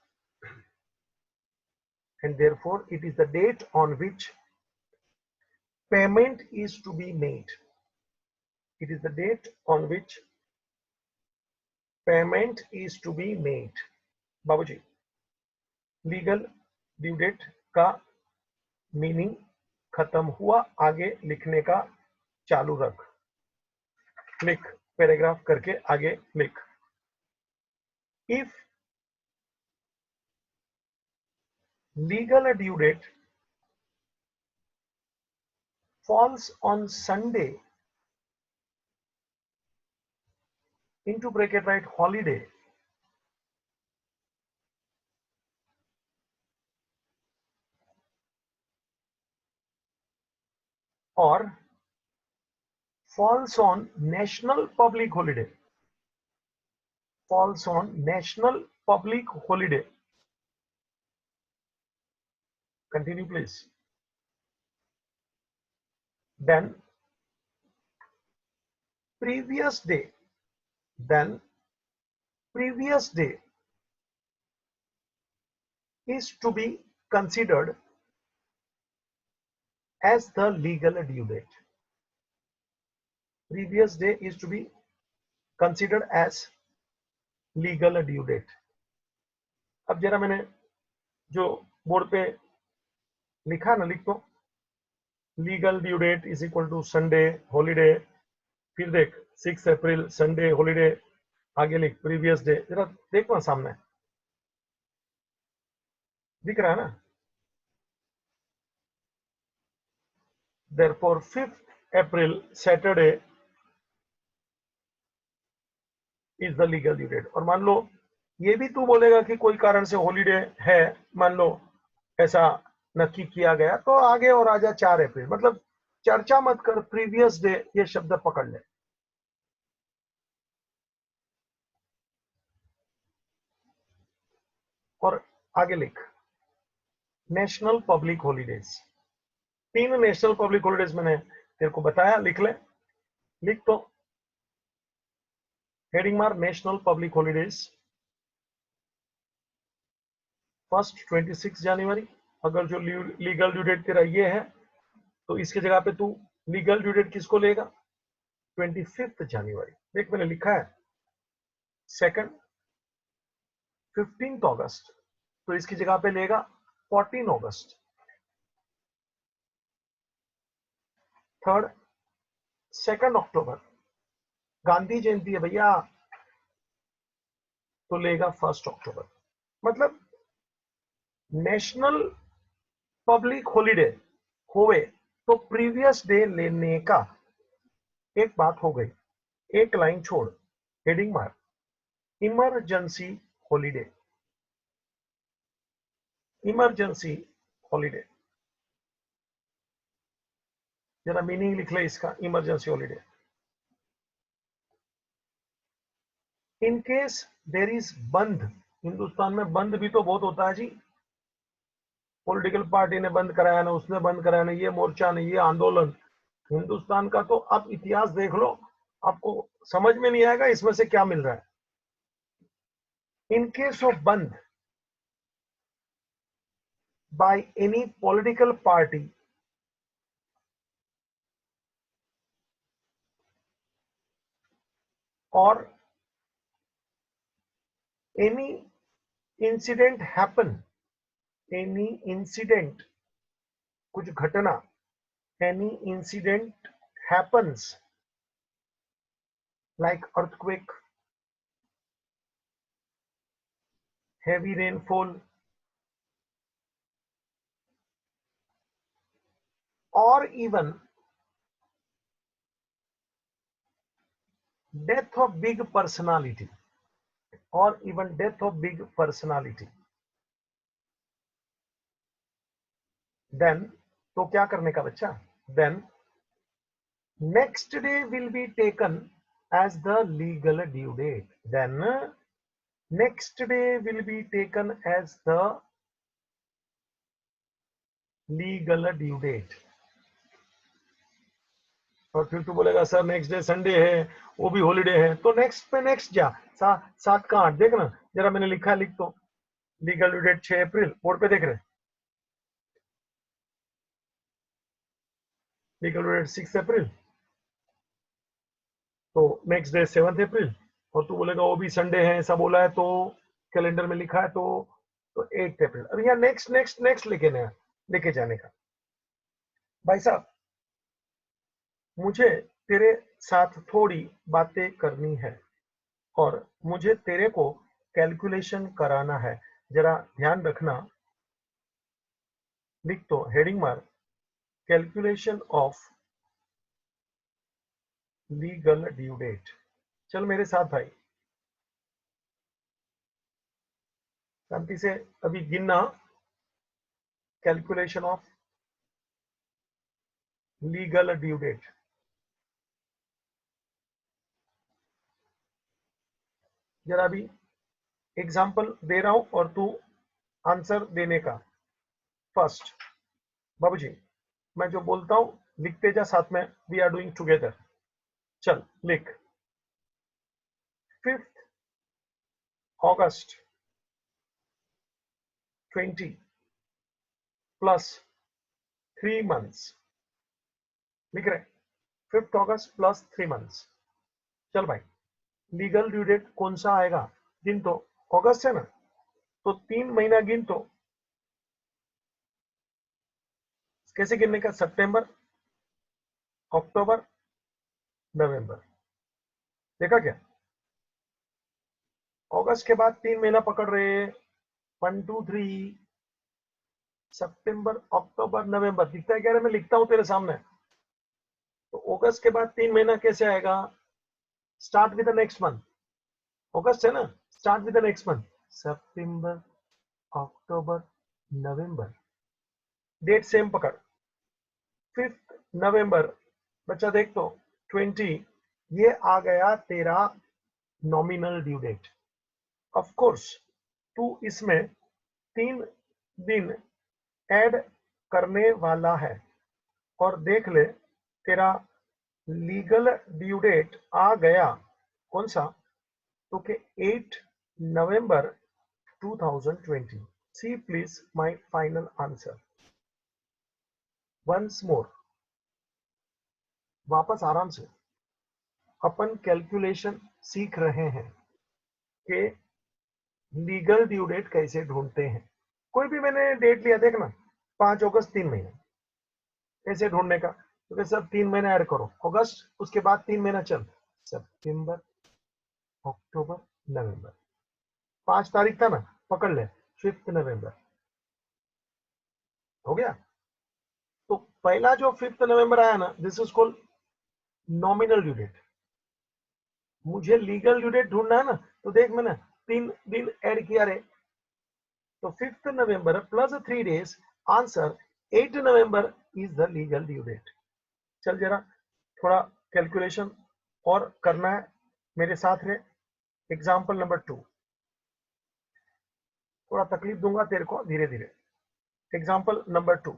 A: and therefore it is the date on which payment is to be made। It is the date on which payment is to be made. बाबूजी, लीगल ड्यू डेट का मीनिंग खत्म हुआ, आगे लिखने का चालू रख, लिख, पैराग्राफ करके आगे लिख. If legal due date falls on Sunday, into bracket write holiday, or falls on national public holiday, falls on national public holiday. Continue please. Then previous day, then previous day is to be considered as the legal due date. Previous day is to be considered as legal due date. अब जरा मैंने जो बोर्ड पे लिखा ना, लिख दो. Legal due date is equal to Sunday holiday, फिर देख 6 अप्रैल संडे हॉलीडे, आगे लिख प्रीवियस डे. जरा देख ना सामने दिख रहा है ना. Therefore 5th April Saturday is the legal due date. और मान लो ये भी तू बोलेगा कि कोई कारण से हॉलीडे है, मान लो ऐसा नक्की किया गया, तो आगे और आजा 4 अप्रैल. मतलब चर्चा मत कर, प्रीवियस डे ये शब्द पकड़ ले. और आगे लिख national public holidays. 3 national public holidays मैंने तेरे को बताया, लिख ले. लिख तो हेडिंग मार नेशनल पब्लिक हॉलीडेज. फर्स्ट 26 जनवरी. अगर जो लीगल ड्यू डेट तेरा ये है तो इसके जगह पे तू लीगल ड्यू डेट किसको लेगा? 25 जनवरी. देख मैंने लिखा है. सेकंड 15 अगस्त, तो इसकी जगह पे लेगा 14 अगस्त. थर्ड 2 अक्टूबर, गांधी जयंती है भैया, तो लेगा 1 अक्टूबर. मतलब नेशनल पब्लिक हॉलीडे होवे तो प्रीवियस डे लेने का. एक बात हो गई, एक लाइन छोड़, हेडिंग मार इमरजेंसी हॉलीडे. इमरजेंसी हॉलीडे, जरा मीनिंग लिख ले इसका. Emergency holiday, in case there is बंद. हिंदुस्तान में बंद भी तो बहुत होता है जी. पॉलिटिकल पार्टी ने बंद कराया ना, उसने बंद कराया ना, ये मोर्चा ने, ये आंदोलन. हिंदुस्तान का तो आप इतिहास देख लो, आपको समझ में नहीं आएगा इसमें से क्या मिल रहा है. इन केस ऑफ बंद बाय एनी पॉलिटिकल पार्टी और any incident happen, any incident कुछ घटना, any incident happens like earthquake, heavy rainfall, or even death of big personality, or even death of big personality, then तो क्या करने का बच्चा? Then next day will be taken as the legal due date. Then next day will be taken as the legal due date. और फिर तू बोलेगा सर नेक्स्ट डे संडे है, वो भी हॉलीडे है, तो नेक्स्ट पे नेक्स्ट जा. 7 का 8 देखना, जरा मैंने लिखा है, लिख तो. लीगल ड्यू डेट 6 अप्रैल, बोर्ड पे देख रहे. लीगल ड्यू डेट 6 अप्रैल, तो नेक्स्ट डे 7 अप्रैल, और तू बोलेगा वो भी संडे है ऐसा बोला है, तो कैलेंडर में लिखा है तो 8 अप्रैल। अब यहाँ नेक्स्ट नेक्स्ट नेक्स्ट लेके जाने का। भाई साहब, मुझे तेरे साथ थोड़ी बातें करनी है और मुझे तेरे को कैलकुलेशन कराना है। जरा ध्यान रखना, लिख तो हेडिंग मार, calculation of legal due date. चल मेरे साथ भाई, शांति से अभी गिनना, calculation of legal due date. जरा अभी एग्जाम्पल दे रहा हूं और तू आंसर देने का। फर्स्ट, बाबूजी मैं जो बोलता हूं लिखते जा साथ में, वी आर डूइंग टुगेदर। चल लिख, 5 अगस्त 20 प्लस 3 मंथ्स। लिख रहे, 5 अगस्त प्लस 3 मंथ्स। चल भाई, लीगल ड्यू डेट कौन सा आएगा, गिन तो। अगस्त है ना, तो 3 महीना गिन तो। कैसे गिनने का, सितंबर, अक्टूबर, नवंबर। देखा क्या, अगस्त के बाद 3 महीना पकड़ रहे, 1 2 3, सितंबर, अक्टूबर, नवंबर। दिखता है क्या रे, मैं लिखता हूं तेरे सामने। तो अगस्त के बाद 3 महीना कैसे आएगा, start with the next month. अगस्त है ना, start with the next month, सितंबर, अक्टूबर, नवंबर। डेट सेम पकड़, 5 नवंबर। बच्चा देख तो 20, ये आ गया तेरा nominal due date. Of course तू इसमें 3 दिन ऐड करने वाला है, और देख ले तेरा लीगल ड्यू डेट आ गया कौन सा, तो के 8 नवंबर 2020। See please my final answer once more. वापस आराम से अपन कैलकुलेशन सीख रहे हैं कि लीगल ड्यू डेट कैसे ढूंढते हैं। कोई भी मैंने डेट लिया, देखना 5 अगस्त 3 महीना, कैसे ढूंढने का, तो सब 3 महीना ऐड करो, अगस्त उसके बाद 3 महीना चल, सितंबर, अक्टूबर, नवंबर। 5 तारीख था ना, पकड़ ले, 5 नवंबर हो गया। तो पहला जो 5 नवंबर आया ना, this is called nominal due date. मुझे लीगल ड्यू डेट ढूंढना है ना, तो देख मैंने 3 दिन ऐड किया रे, तो 5 नवंबर प्लस 3 days, आंसर 8 नवंबर is the legal due date. चल जरा थोड़ा कैलकुलेशन और करना है, मेरे साथ रहे। एग्जाम्पल नंबर 2, थोड़ा तकलीफ दूंगा तेरे को धीरे धीरे। एग्जाम्पल नंबर 2,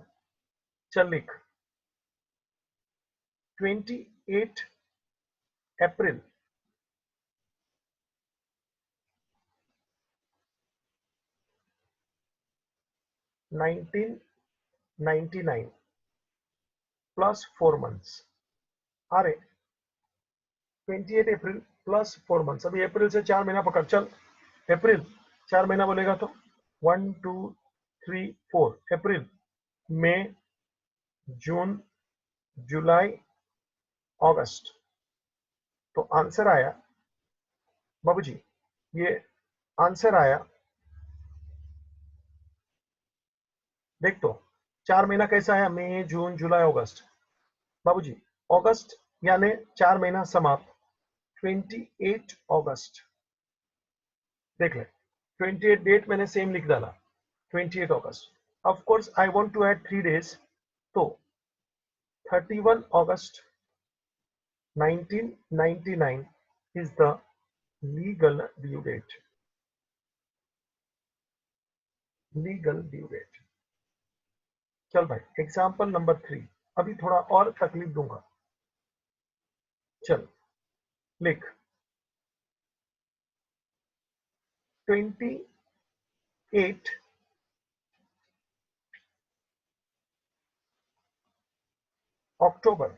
A: चल लिख, 28 अप्रैल 1999 प्लस 4 मंथ्स। अरे 28 अप्रैल प्लस 4 मंथ्स, अभी अप्रैल से 4 महीना पकड़। चल अप्रैल 4 महीना बोलेगा तो 1 2 3 4, अप्रैल, मई, जून, जुलाई, अगस्त। तो आंसर आया बाबूजी, ये आंसर आया, देख तो 4 महीना कैसा आया, मई, जून, जुलाई, अगस्त। बाबूजी अगस्त यानी 4 महीना समाप्त, 28 अगस्त। देख ले, 28 डेट मैंने सेम लिख डाला, 28 अगस्त। Of course I want to add 3 days, तो 31 August 1999 is the legal due date. Legal due date. चल भाई, एग्जाम्पल नंबर 3, अभी थोड़ा और तकलीफ दूंगा। चल लिख, 28 अक्टूबर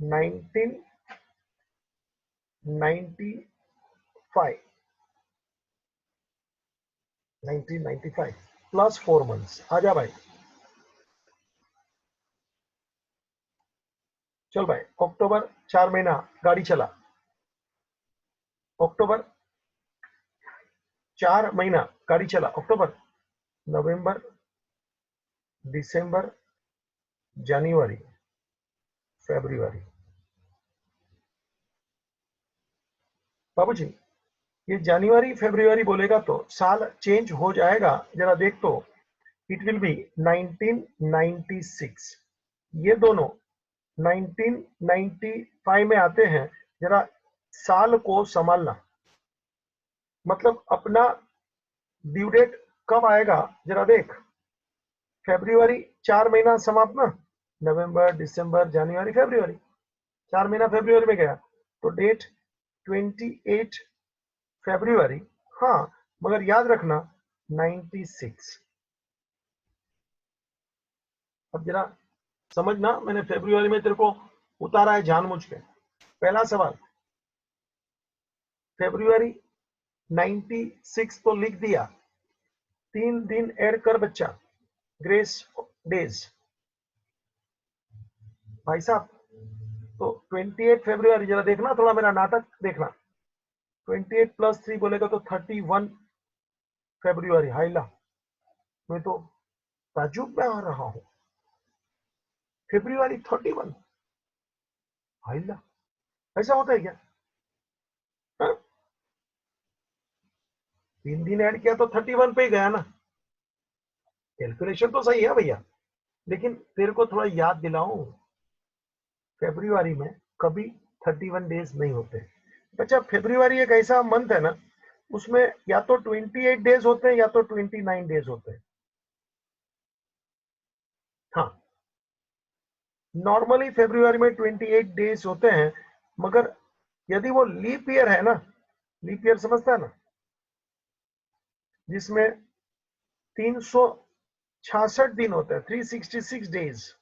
A: 1995 1995 प्लस 4 मंथ्स। आजा भाई, चल भाई। अक्टूबर 4 महीना गाड़ी चला, अक्टूबर 4 महीना गाड़ी चला, अक्टूबर, नवंबर, दिसंबर, जनवरी, फरवरी। बाबूजी, ये जनवरी फरवरी बोलेगा तो साल चेंज हो जाएगा, जरा देख तो। It will be 1996। ये दोनों 1995 में आते हैं। जरा साल को संभालना, मतलब अपना ड्यू डेट कब आएगा जरा देख। फरवरी 4 महीना समाप्त ना, नवंबर, दिसंबर, जनवरी, फरवरी। 4 महीना फरवरी में गया तो डेट 28 फरवरी। हाँ, मगर याद रखना 96। अब जरा समझना, मैंने फरवरी में तेरे को उतारा है जानबूझ के। पहला सवाल, फरवरी 96 तो लिख दिया, 3 दिन ऐड कर बच्चा, ग्रेस डेज। भाई साहब, तो 28 फरवरी, जरा देखना, थोड़ा मेरा नाटक देखना। 28 प्लस 3 बोलेगा तो 31 फरवरी। हाइला, मैं तो ताजुब में आ रहा हूं। फरवरी 31, हाइला, ऐसा होता है क्या? हाँ? 3 दिन ऐड किया तो 31 पे ही गया ना। कैलकुलेशन तो सही है भैया, लेकिन तेरे को थोड़ा याद दिलाऊं, फरवरी में कभी 31 डेज नहीं होते बच्चा। फरवरी एक ऐसा मंथ है ना, उसमें या तो 28 डेज होते हैं या तो 29 डेज होते हैं। हाँ, नॉर्मली फरवरी में 28 डेज होते हैं, मगर यदि वो लीप ईयर है ना, लीप ईयर समझता है ना, जिसमें 366 दिन होते हैं, 366 डेज,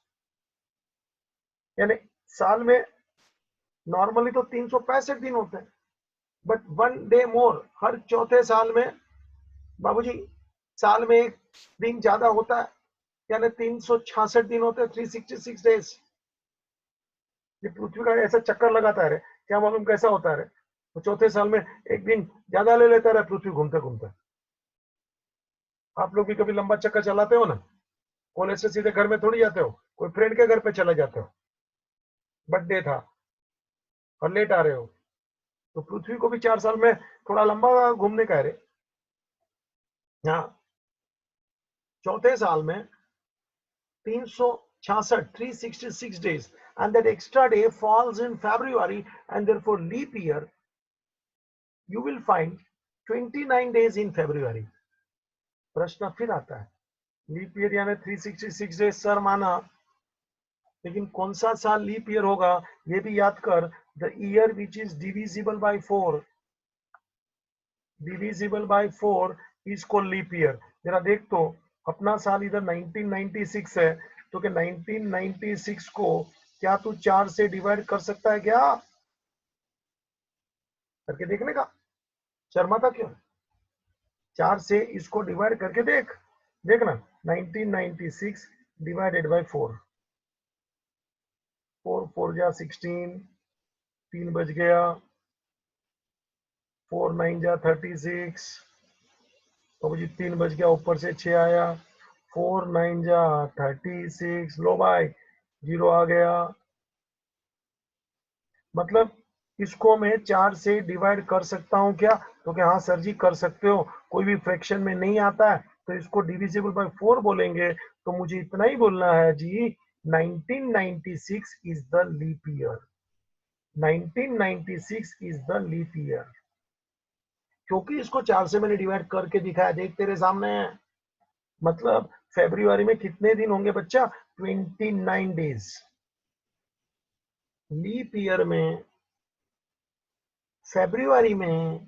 A: यानी साल में नॉर्मली तो 365 दिन होते हैं, बट 1 डे मोर हर चौथे साल में। बाबूजी, साल में एक दिन ज्यादा होता है, यानी 366 दिन होते हैं, 366 डेज। ये पृथ्वी का ऐसा चक्कर लगाता है, क्या मालूम कैसा होता है। तो चौथे साल में एक दिन ज्यादा ले लेता है पृथ्वी घूमते घूमते। आप लोग भी कभी लंबा चक्कर चलाते हो ना, कॉलेज से सीधे घर में थोड़ी जाते हो, कोई फ्रेंड के घर पे चले जाते हो, बर्थडे था और लेट आ रहे हो। तो पृथ्वी को भी 4 साल में थोड़ा लंबा घूमने का है। हाँ, चौथे साल में 366, 366 days, and that extra day falls in February, and therefore leap year, you will find 29 days in February. प्रश्न फिर आता है, लीप ईयर यानी 366 डेज सर माना, लेकिन कौन सा साल लीप ईयर होगा ये भी याद कर। The year which is divisible by 4, divisible by 4 is called leap year. जरा देख तो, अपना साल इधर 1996 है, तो क्या 1996 को क्या तू 4 से डिवाइड कर सकता है क्या? करके देखने का, शर्माता क्यों? 4 से इसको डिवाइड करके देख, देखना 1996 डिवाइडेड बाय 4, 4 4 जा 16, 3 बज गया, 4 9 जा 36, तो मुझे 3 बज गया, ऊपर से 6 आया, 4 9 जा 36। लो भाई, 0 आ गया। मतलब इसको मैं 4 से डिवाइड कर सकता हूं क्या? तो क्या हाँ सर जी कर सकते हो, कोई भी फ्रैक्शन में नहीं आता है तो इसको डिविजिबल बाय 4 बोलेंगे। तो मुझे इतना ही बोलना है जी, 1996 is the leap year, 1996 is the leap year, क्योंकि इसको 4 से मैंने डिवाइड करके दिखाया, देख तेरे सामने है। मतलब फरवरी में कितने दिन होंगे बच्चा? 29 डेज। लीप ईयर में फरवरी में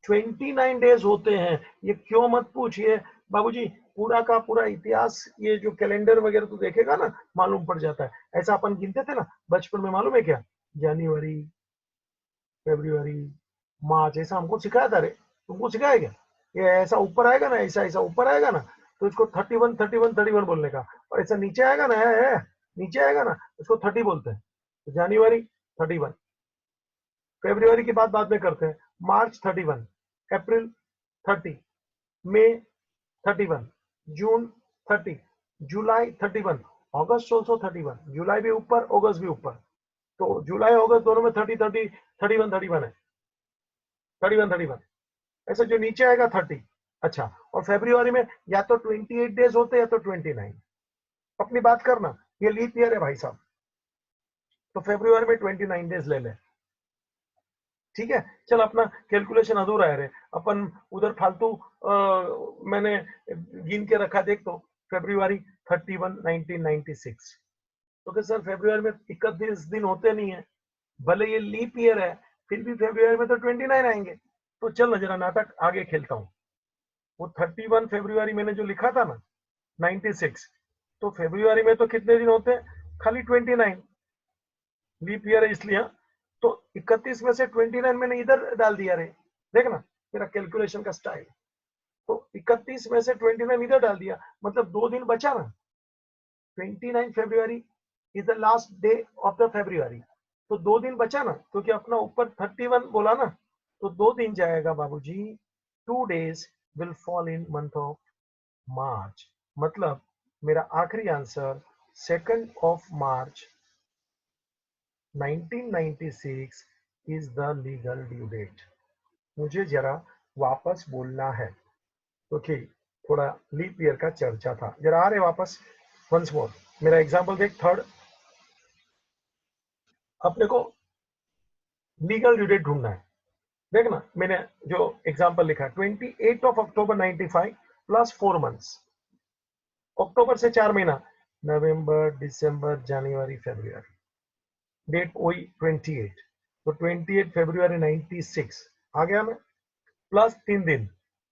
A: 29 डेज होते हैं। ये क्यों मत पूछिए बाबूजी, पूरा का पूरा इतिहास, ये जो कैलेंडर वगैरह तो देखेगा ना, मालूम पड़ जाता है। ऐसा अपन गिनते थे ना बचपन में, मालूम है क्या? जनवरी, फरवरी, मार्च, ऐसा हमको सिखाया था रे, तुमको सिखाया क्या? ये ऐसा ऊपर आएगा ना, ऐसा ऐसा ऊपर आएगा ना, तो इसको 31 31 31 बोलने का, और ऐसा नीचे आएगा ना, है नीचे आएगा ना, इसको 30 बोलते हैं। तो जनवरी 31, फरवरी की बात बाद में करते हैं, मार्च 31, अप्रैल 30, मई 31, जून 30, जुलाई 31, अगस्त ऑल्सो 31, जुलाई भी ऊपर, अगस्त भी ऊपर, तो जुलाई अगस्त दोनों में 30 30 31 31 है, 31 31, ऐसा जो नीचे आएगा 30। अच्छा, और फरवरी में या तो 28 डेज होते हैं या तो 29। अपनी बात करना, ये लीप ईयर है भाई साहब, तो फरवरी में 29 डेज ले ले, ठीक है। चल, अपना कैलकुलेशन अधूरा है रे, अपन उधर फालतू मैंने गिन के रखा, देख तो फरवरी 31 1996, तो कि सर फरवरी में 31 दिन होते नहीं है, भले ये लीप ईयर है, फिर भी फरवरी में तो 29 आएंगे। तो चल ना जरा नाटक आगे खेलता हूँ। वो 31 फरवरी मैंने जो लिखा था ना 96, तो फरवरी में तो कितने दिन होते हैं? खाली 29, लीप ईयर है इसलिए। तो 31 में से 29 मैंने इधर डाल दिया रे, देखना मेरा कैलकुलेशन का स्टाइल। तो 31 में से 29 इधर डाल दिया, मतलब 2 दिन बचा ना, 29 February is the last day of the February, तो 2 दिन बचा ना, क्योंकि अपना ऊपर 31 बोला ना, तो 2 दिन जाएगा बाबूजी, 2 days will fall in month of March, मतलब मेरा आखिरी answer 2nd of March 1996 is the legal due date. मुझे जरा वापस बोलना है, क्योंकि थोड़ा लीप ईयर का चर्चा था। जरा आ रहे वापस, वंस मोर मेरा एग्जाम्पल देख, थर्ड, अपने को लीगल ड्यू डेट ढूंढना है। देखना मैंने जो एग्जाम्पल लिखा, 28 ऑफ अक्टूबर 95 प्लस 4 मंथ्स, अक्टूबर से 4 महीना, नवंबर, दिसंबर, जनवरी, फरवरी, डेट वही 28, तो 28 फरवरी 96 आ गया मैं, प्लस 3 दिन,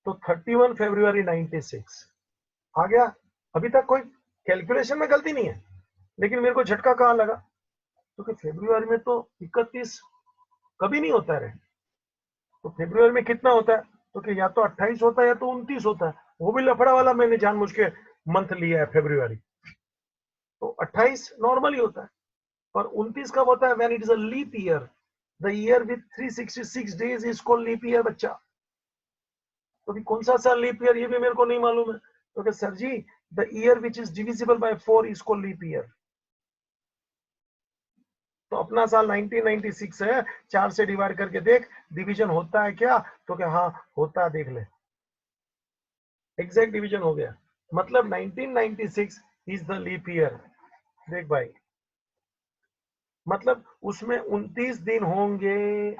A: तो 31 फरवरी 96 आ गया। अभी तक कोई कैलकुलेशन में गलती नहीं है, लेकिन मेरे को झटका कहाँ लगा, क्योंकि फरवरी में तो 31 कभी नहीं होता है, तो फरवरी में कितना होता है, तो कि या तो 28 होता है या तो 29 होता है, वो भी लफड़ा वाला मैंने जानबूझ के मंथ लिया है फरवरी, तो 28 नॉर्मली होता है, और 29 कब होता है? When it is a leap year, the year with 366 days is called leap year बच्चा। तो अभी कौन सा साल लीप ईयर, ये भी मेरे को नहीं मालूम है, तो सर जी the year which is divisible by 4 is called leap year. तो अपना साल 1996 है, 4 से डिवाइड करके देख डिवीजन होता है क्या, तो क्या हाँ होता है, देख ले एग्जैक्ट डिवीजन हो गया, मतलब 1996 इज द लीप ईयर। देख भाई, मतलब उसमें 29 दिन होंगे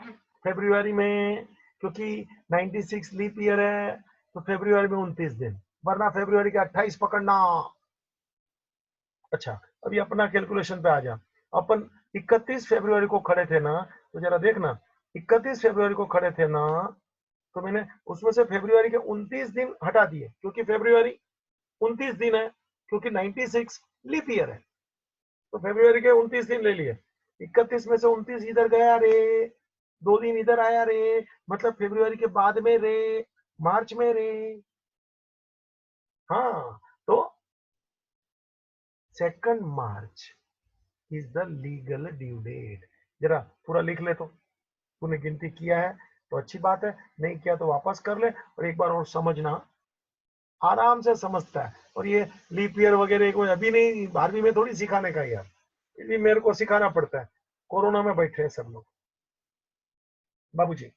A: फरवरी में, क्योंकि 96 लीप ईयर है, तो फरवरी में 29 दिन, वरना फरवरी के 28 पकड़ना। अच्छा, अभी अपना कैलकुलेशन पे आ जा। अपन 31 फरवरी को खड़े थे ना, तो जरा देखना, 31 फरवरी को खड़े थे ना, तो मैंने उसमें से फरवरी के 29 दिन हटा दिए, क्योंकि फरवरी 29 दिन है, क्योंकि 96 लीप ईयर है, तो फरवरी के 29 दिन ले लिए। 31 में से 29 इधर गया रे, 2 दिन इधर आया रे, मतलब फरवरी के बाद में रे, मार्च में रे। हाँ, तो 2nd March is the legal due date. जरा पूरा लिख ले, तो तूने गिनती किया है तो अच्छी बात है, नहीं किया तो वापस कर ले, और एक बार और समझना, आराम से समझता है। और ये लीप ईयर वगैरह कोई अभी नहीं 12वीं में थोड़ी सिखाने का यार, ये मेरे को सिखाना पड़ता है, कोरोना में बैठे हैं सब लोग। बाबूजी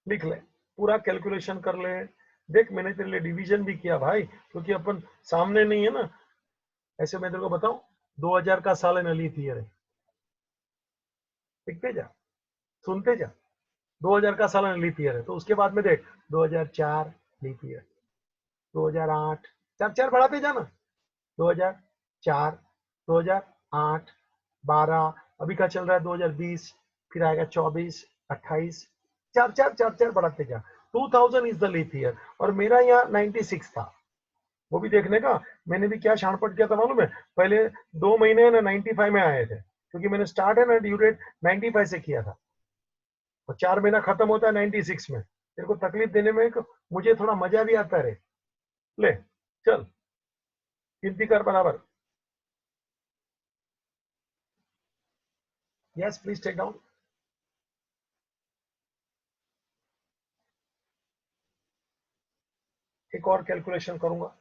A: लिख ले, पूरा कैलकुलेशन कर ले, देख मैंने तेरे लिए डिवीजन भी किया भाई, क्योंकि अपन सामने नहीं है ना। ऐसे मैं तेरे को बताऊं, 2000 का साल है ना लीप ईयर है, लिखते जा, सुनते जा, 2000 का साल है लीप ईयर है, तो उसके बाद में देख 2004 लीप ईयर, 2008, चार चार बढ़ाते जाना, 2004, 2008, 12, अभी का चल रहा है 2020, फिर आएगा 24, 28, चार चार चार चार बढ़ाते जा। 2000 इज द लीप ईयर, और मेरा यहाँ 96 था, वो भी देखने का। मैंने भी क्या छानपट किया था मालूम है, पहले 2 महीने ना 95 में आए थे, क्योंकि मैंने स्टार्ट है ना ड्यू डेट 95 से किया था और 4 महीना खत्म होता है 96 में। तेरे को तकलीफ देने में मुझे थोड़ा मजा भी आता है। ले चल गिनती कर बराबर। Yes please take down. एक और कैलकुलेशन करूंगा।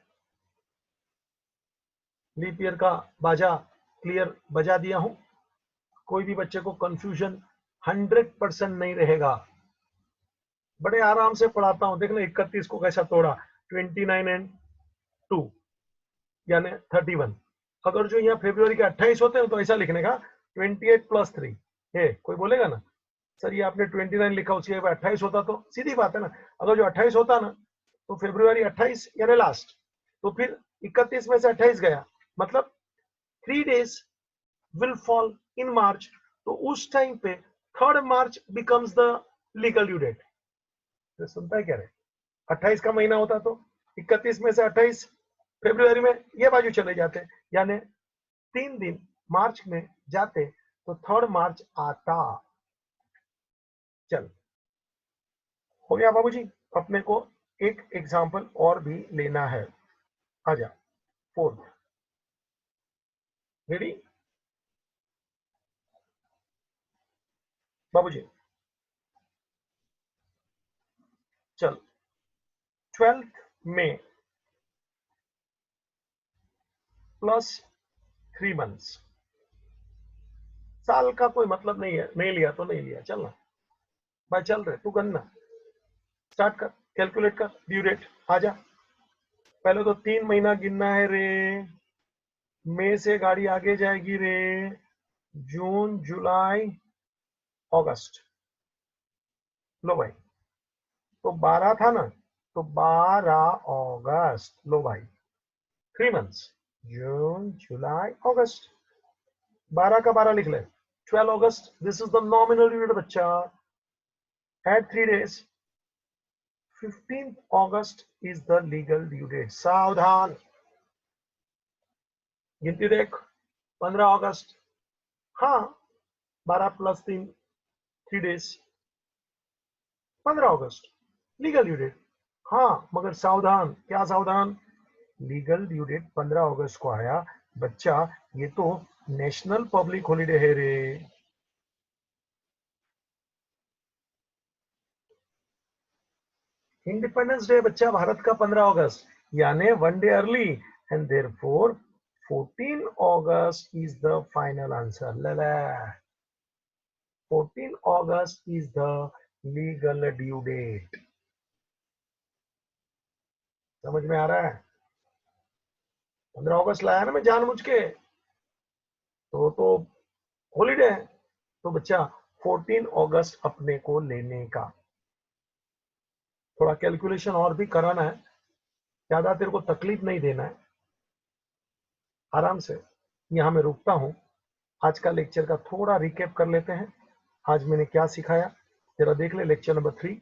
A: लीप ईयर का बाजा क्लियर बजा दिया हूं। कोई भी बच्चे को कंफ्यूजन 100% नहीं रहेगा। बड़े आराम से पढ़ाता हूं। देखना 31 को कैसा तोड़ा, 29 एंड 2 यानी 31। अगर जो यहाँ फेब्रुवरी के 28 होते हैं तो ऐसा लिखने का 28 + 3। कोई बोलेगा ना सर ये आपने 29 लिखा उसकी 28 होता, तो सीधी बात है ना। अगर जो 28 होता ना तो फेब्रुवरी 28 यानी लास्ट, तो फिर 31 में से 28 गया, मतलब 3 days will fall in March. तो उस टाइम पे 3rd March becomes the legal due date. सुनता है क्या रे? 28 का महीना होता तो 31 में से 28 फेब्रुवरी में ये बाजू चले जाते, यानी 3 दिन मार्च में जाते तो 3rd मार्च आता। चल हो गया बाबूजी। अपने को एक एग्जाम्पल और भी लेना है। आजा 4th। रेडी बाबूजी? चल 12th में प्लस 3 months। साल का कोई मतलब नहीं है, नहीं लिया तो नहीं लिया, चलना भाई। चल रहे तू करना, स्टार्ट कर, कैलकुलेट कर ड्यू डेट। आजा पहले तो 3 महीना गिनना है रे। मई से गाड़ी आगे जाएगी रे। जून जुलाई अगस्त। लो भाई, तो 12 था ना, तो 12 अगस्त। लो भाई 3 months, जून जुलाई अगस्त। 12 का 12 लिख ले, 12 अगस्त। This is the nominal due date बच्चा। Add 3 days, 15th August is the legal due date। सावधान, गिनती देख। 15 अगस्त, हाँ 12 + 3 3 days, 15 अगस्त लीगल ड्यू डेट। हाँ मगर सावधान, क्या सावधान? लीगल ड्यू डेट 15 अगस्त को आया बच्चा, ये तो नेशनल पब्लिक हॉलीडे है रे। इंडिपेंडेंस डे बच्चा भारत का 15 अगस्त, यानी 1 day early, and therefore 14 August is the final answer. ले 14 August is the legal due date. समझ में आ रहा है? 15 अगस्त लाया ना मैं जानबूझ के, तो हॉलीडे है, तो बच्चा 14 अगस्त अपने को लेने का। थोड़ा कैलकुलेशन और भी कराना है, ज्यादा तेरे को तकलीफ नहीं देना है, आराम से। यहां मैं रुकता हूं। आज का लेक्चर का थोड़ा रिकेप कर लेते हैं। आज मैंने क्या सिखाया जरा देख ले। लेक्चर नंबर 3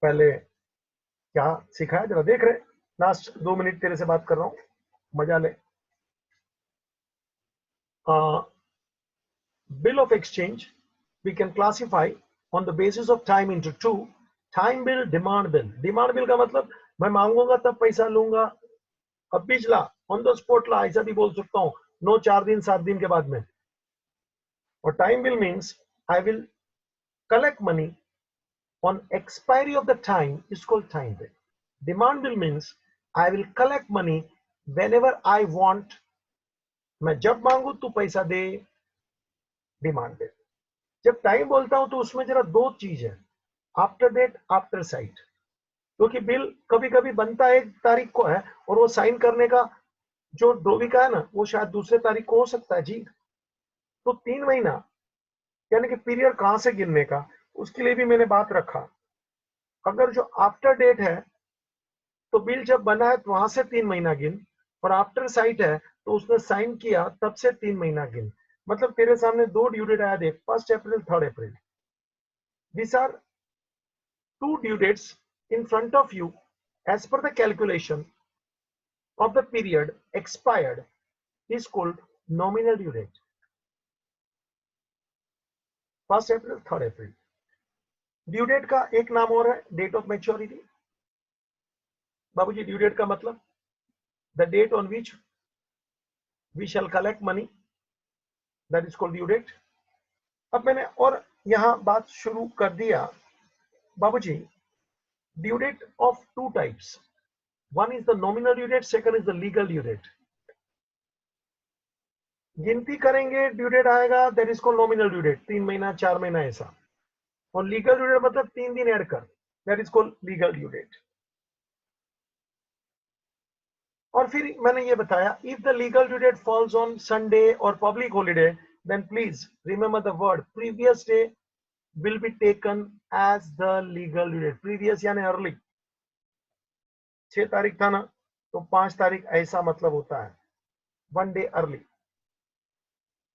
A: पहले क्या सिखाया जरा देख रहे। लास्ट 2 मिनट तेरे से बात कर रहा हूं, मजा ले। Bill of exchange we can classify on the basis of time into two: time bill, demand bill। Demand bill का मतलब मैं मांगूंगा तब पैसा लूंगा, अब भिजला ऑन द स्पॉट ला, ऐसा भी बोल सकता हूँ, नो 4 दिन 7 दिन के बाद में। और time bill means I will collect money on expiry of the time is called time bill। demand bill means I will collect money whenever I want। मैं जब मांगू तू पैसा दे, डिमांड बिल। जब टाइम बोलता हूं तो उसमें जरा 2 चीज है, आफ्टर डेट आफ्टर साइट। क्योंकि बिल कभी कभी बनता 1 तारीख को है और वो साइन करने का जो ड्रोवी का है ना वो शायद दूसरे तारीख को हो सकता है जी। तो 3 महीना यानी कि पीरियड कहां से गिनने का, उसके लिए भी मैंने बात रखा। अगर जो आफ्टर डेट है तो बिल जब बना है तो वहां से 3 महीना गिन, और आफ्टर साइट है तो उसने साइन किया तब से 3 महीना गिन। मतलब तेरे सामने 2 ड्यू डेट आया देख, 1 अप्रैल 3 अप्रैल। This are 2 due dates in front of you as per the calculation of the period expired is called nominal due date। 1 April 3 April. Due date का एक नाम और है डेट ऑफ मैच्योरिटी। बाबूजी ड्यू डेट का मतलब the date on which we shall collect money, that is called due date. अब मैंने और यहां बात शुरू कर दिया बाबूजी। Due date of two types, one is the nominal due date, second is the legal due date. गिनती करेंगे ड्यू डेट आएगा, that is called nominal due date, 3 महीना 4 महीना ऐसा। और लीगल ड्यू डेट मतलब 3 दिन ऐड कर, that is called legal due date. और फिर मैंने ये बताया if the legal due date falls on Sunday और public holiday, then please remember the word previous day will be taken as the legal due date. Previous यानी अर्ली, 6 तारीख था ना तो 5 तारीख ऐसा मतलब होता है, 1 डे अर्ली।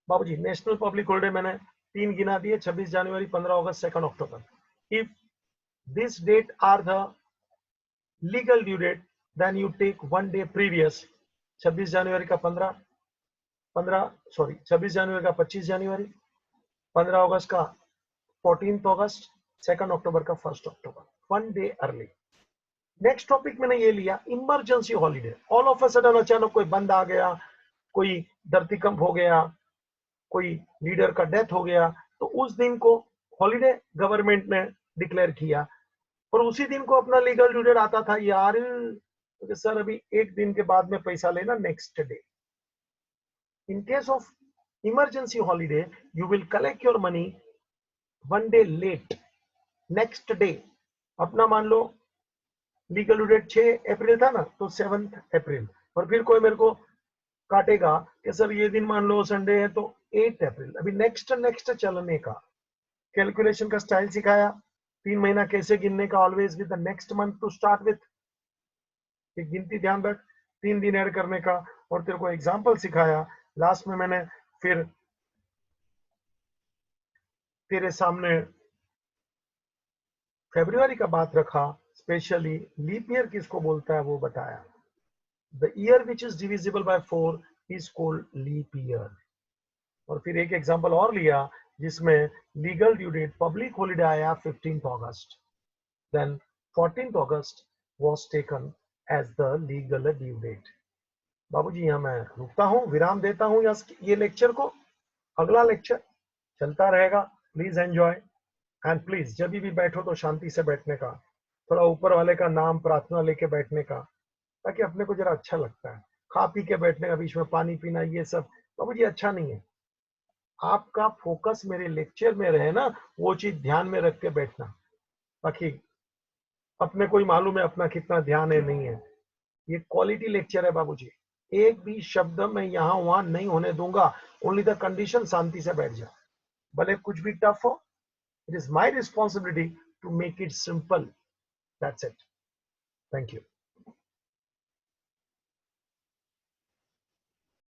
A: बाबूजी नेशनल पब्लिक हॉलीडे मैंने 3 गिना दिए, 26 जनवरी, 15 अगस्त, 2 अक्टूबर। If this date are the legal due date then you take 1 day previous. 26 जनवरी का 26 जनवरी का 25 जनवरी, 15 अगस्त का 14 अगस्त, 2 अक्टूबर का 1 अक्टूबर, 1 डे अर्ली। नेक्स्ट टॉपिक मैंने ये लिया emergency holiday. All of a sudden अचानक कोई बंद आ गया, कोई धरतीकंप हो गया, कोई लीडर का डेथ हो गया, तो उस दिन को हॉलीडे गवर्नमेंट ने डिक्लेयर किया। और उसी दिन को अपना लीगल ड्यू डेट आता था यार, तो सर अभी एक दिन के बाद में पैसा लेना next day. In case of emergency holiday you will collect your money 1 day late, next day. अपना मान लो लीगल ड्यू डेट 6 अप्रैल था ना तो 7 अप्रैल, और फिर कोई मेरे को काटेगा कि सर ये दिन मान लो संडे है तो 8 अप्रैल। अभी नेक्स्ट चलने का कैलकुलेशन का स्टाइल सिखाया, 3 महीना कैसे गिनने का, always with the next month to start with. एक गिनती ध्यान रख, 3 दिन ऐड करने का, और तेरे को एग्जांपल सिखाया। लास्ट में मैंने फिर तेरे सामने फरवरी का बात रखा, स्पेशली लीप ईयर किसको बोलता है वो बताया। The year which is divisible by 4 is called leap year. और फिर एक एग्जांपल और लिया जिसमें legal due date public holiday आया 15 अगस्त, then 14 August was taken as the legal due date. बाबूजी यहाँ मैं रुकता हूँ, विराम देता हूँ ये लेक्चर को। अगला लेक्चर चलता रहेगा, प्लीज एंजॉय। एंड प्लीज जब भी बैठो तो शांति से बैठने का, थोड़ा ऊपर वाले का नाम प्रार्थना लेके बैठने का, ताकि अपने को जरा अच्छा लगता है। खा पी के बैठने का, बीच में पानी पीना, ये सब बाबूजी अच्छा नहीं है। आपका फोकस मेरे लेक्चर में रहे ना, वो चीज ध्यान में रख के बैठना, ताकि अपने को ही मालूम है अपना कितना ध्यान है नहीं है। ये क्वालिटी लेक्चर है बाबूजी, एक भी शब्द मैं यहाँ वहां नहीं होने दूंगा। ओनली द कंडीशन शांति से बैठ जा, भले कुछ भी टफ हो। It is my responsibility to make it simple, that's it. Thank you.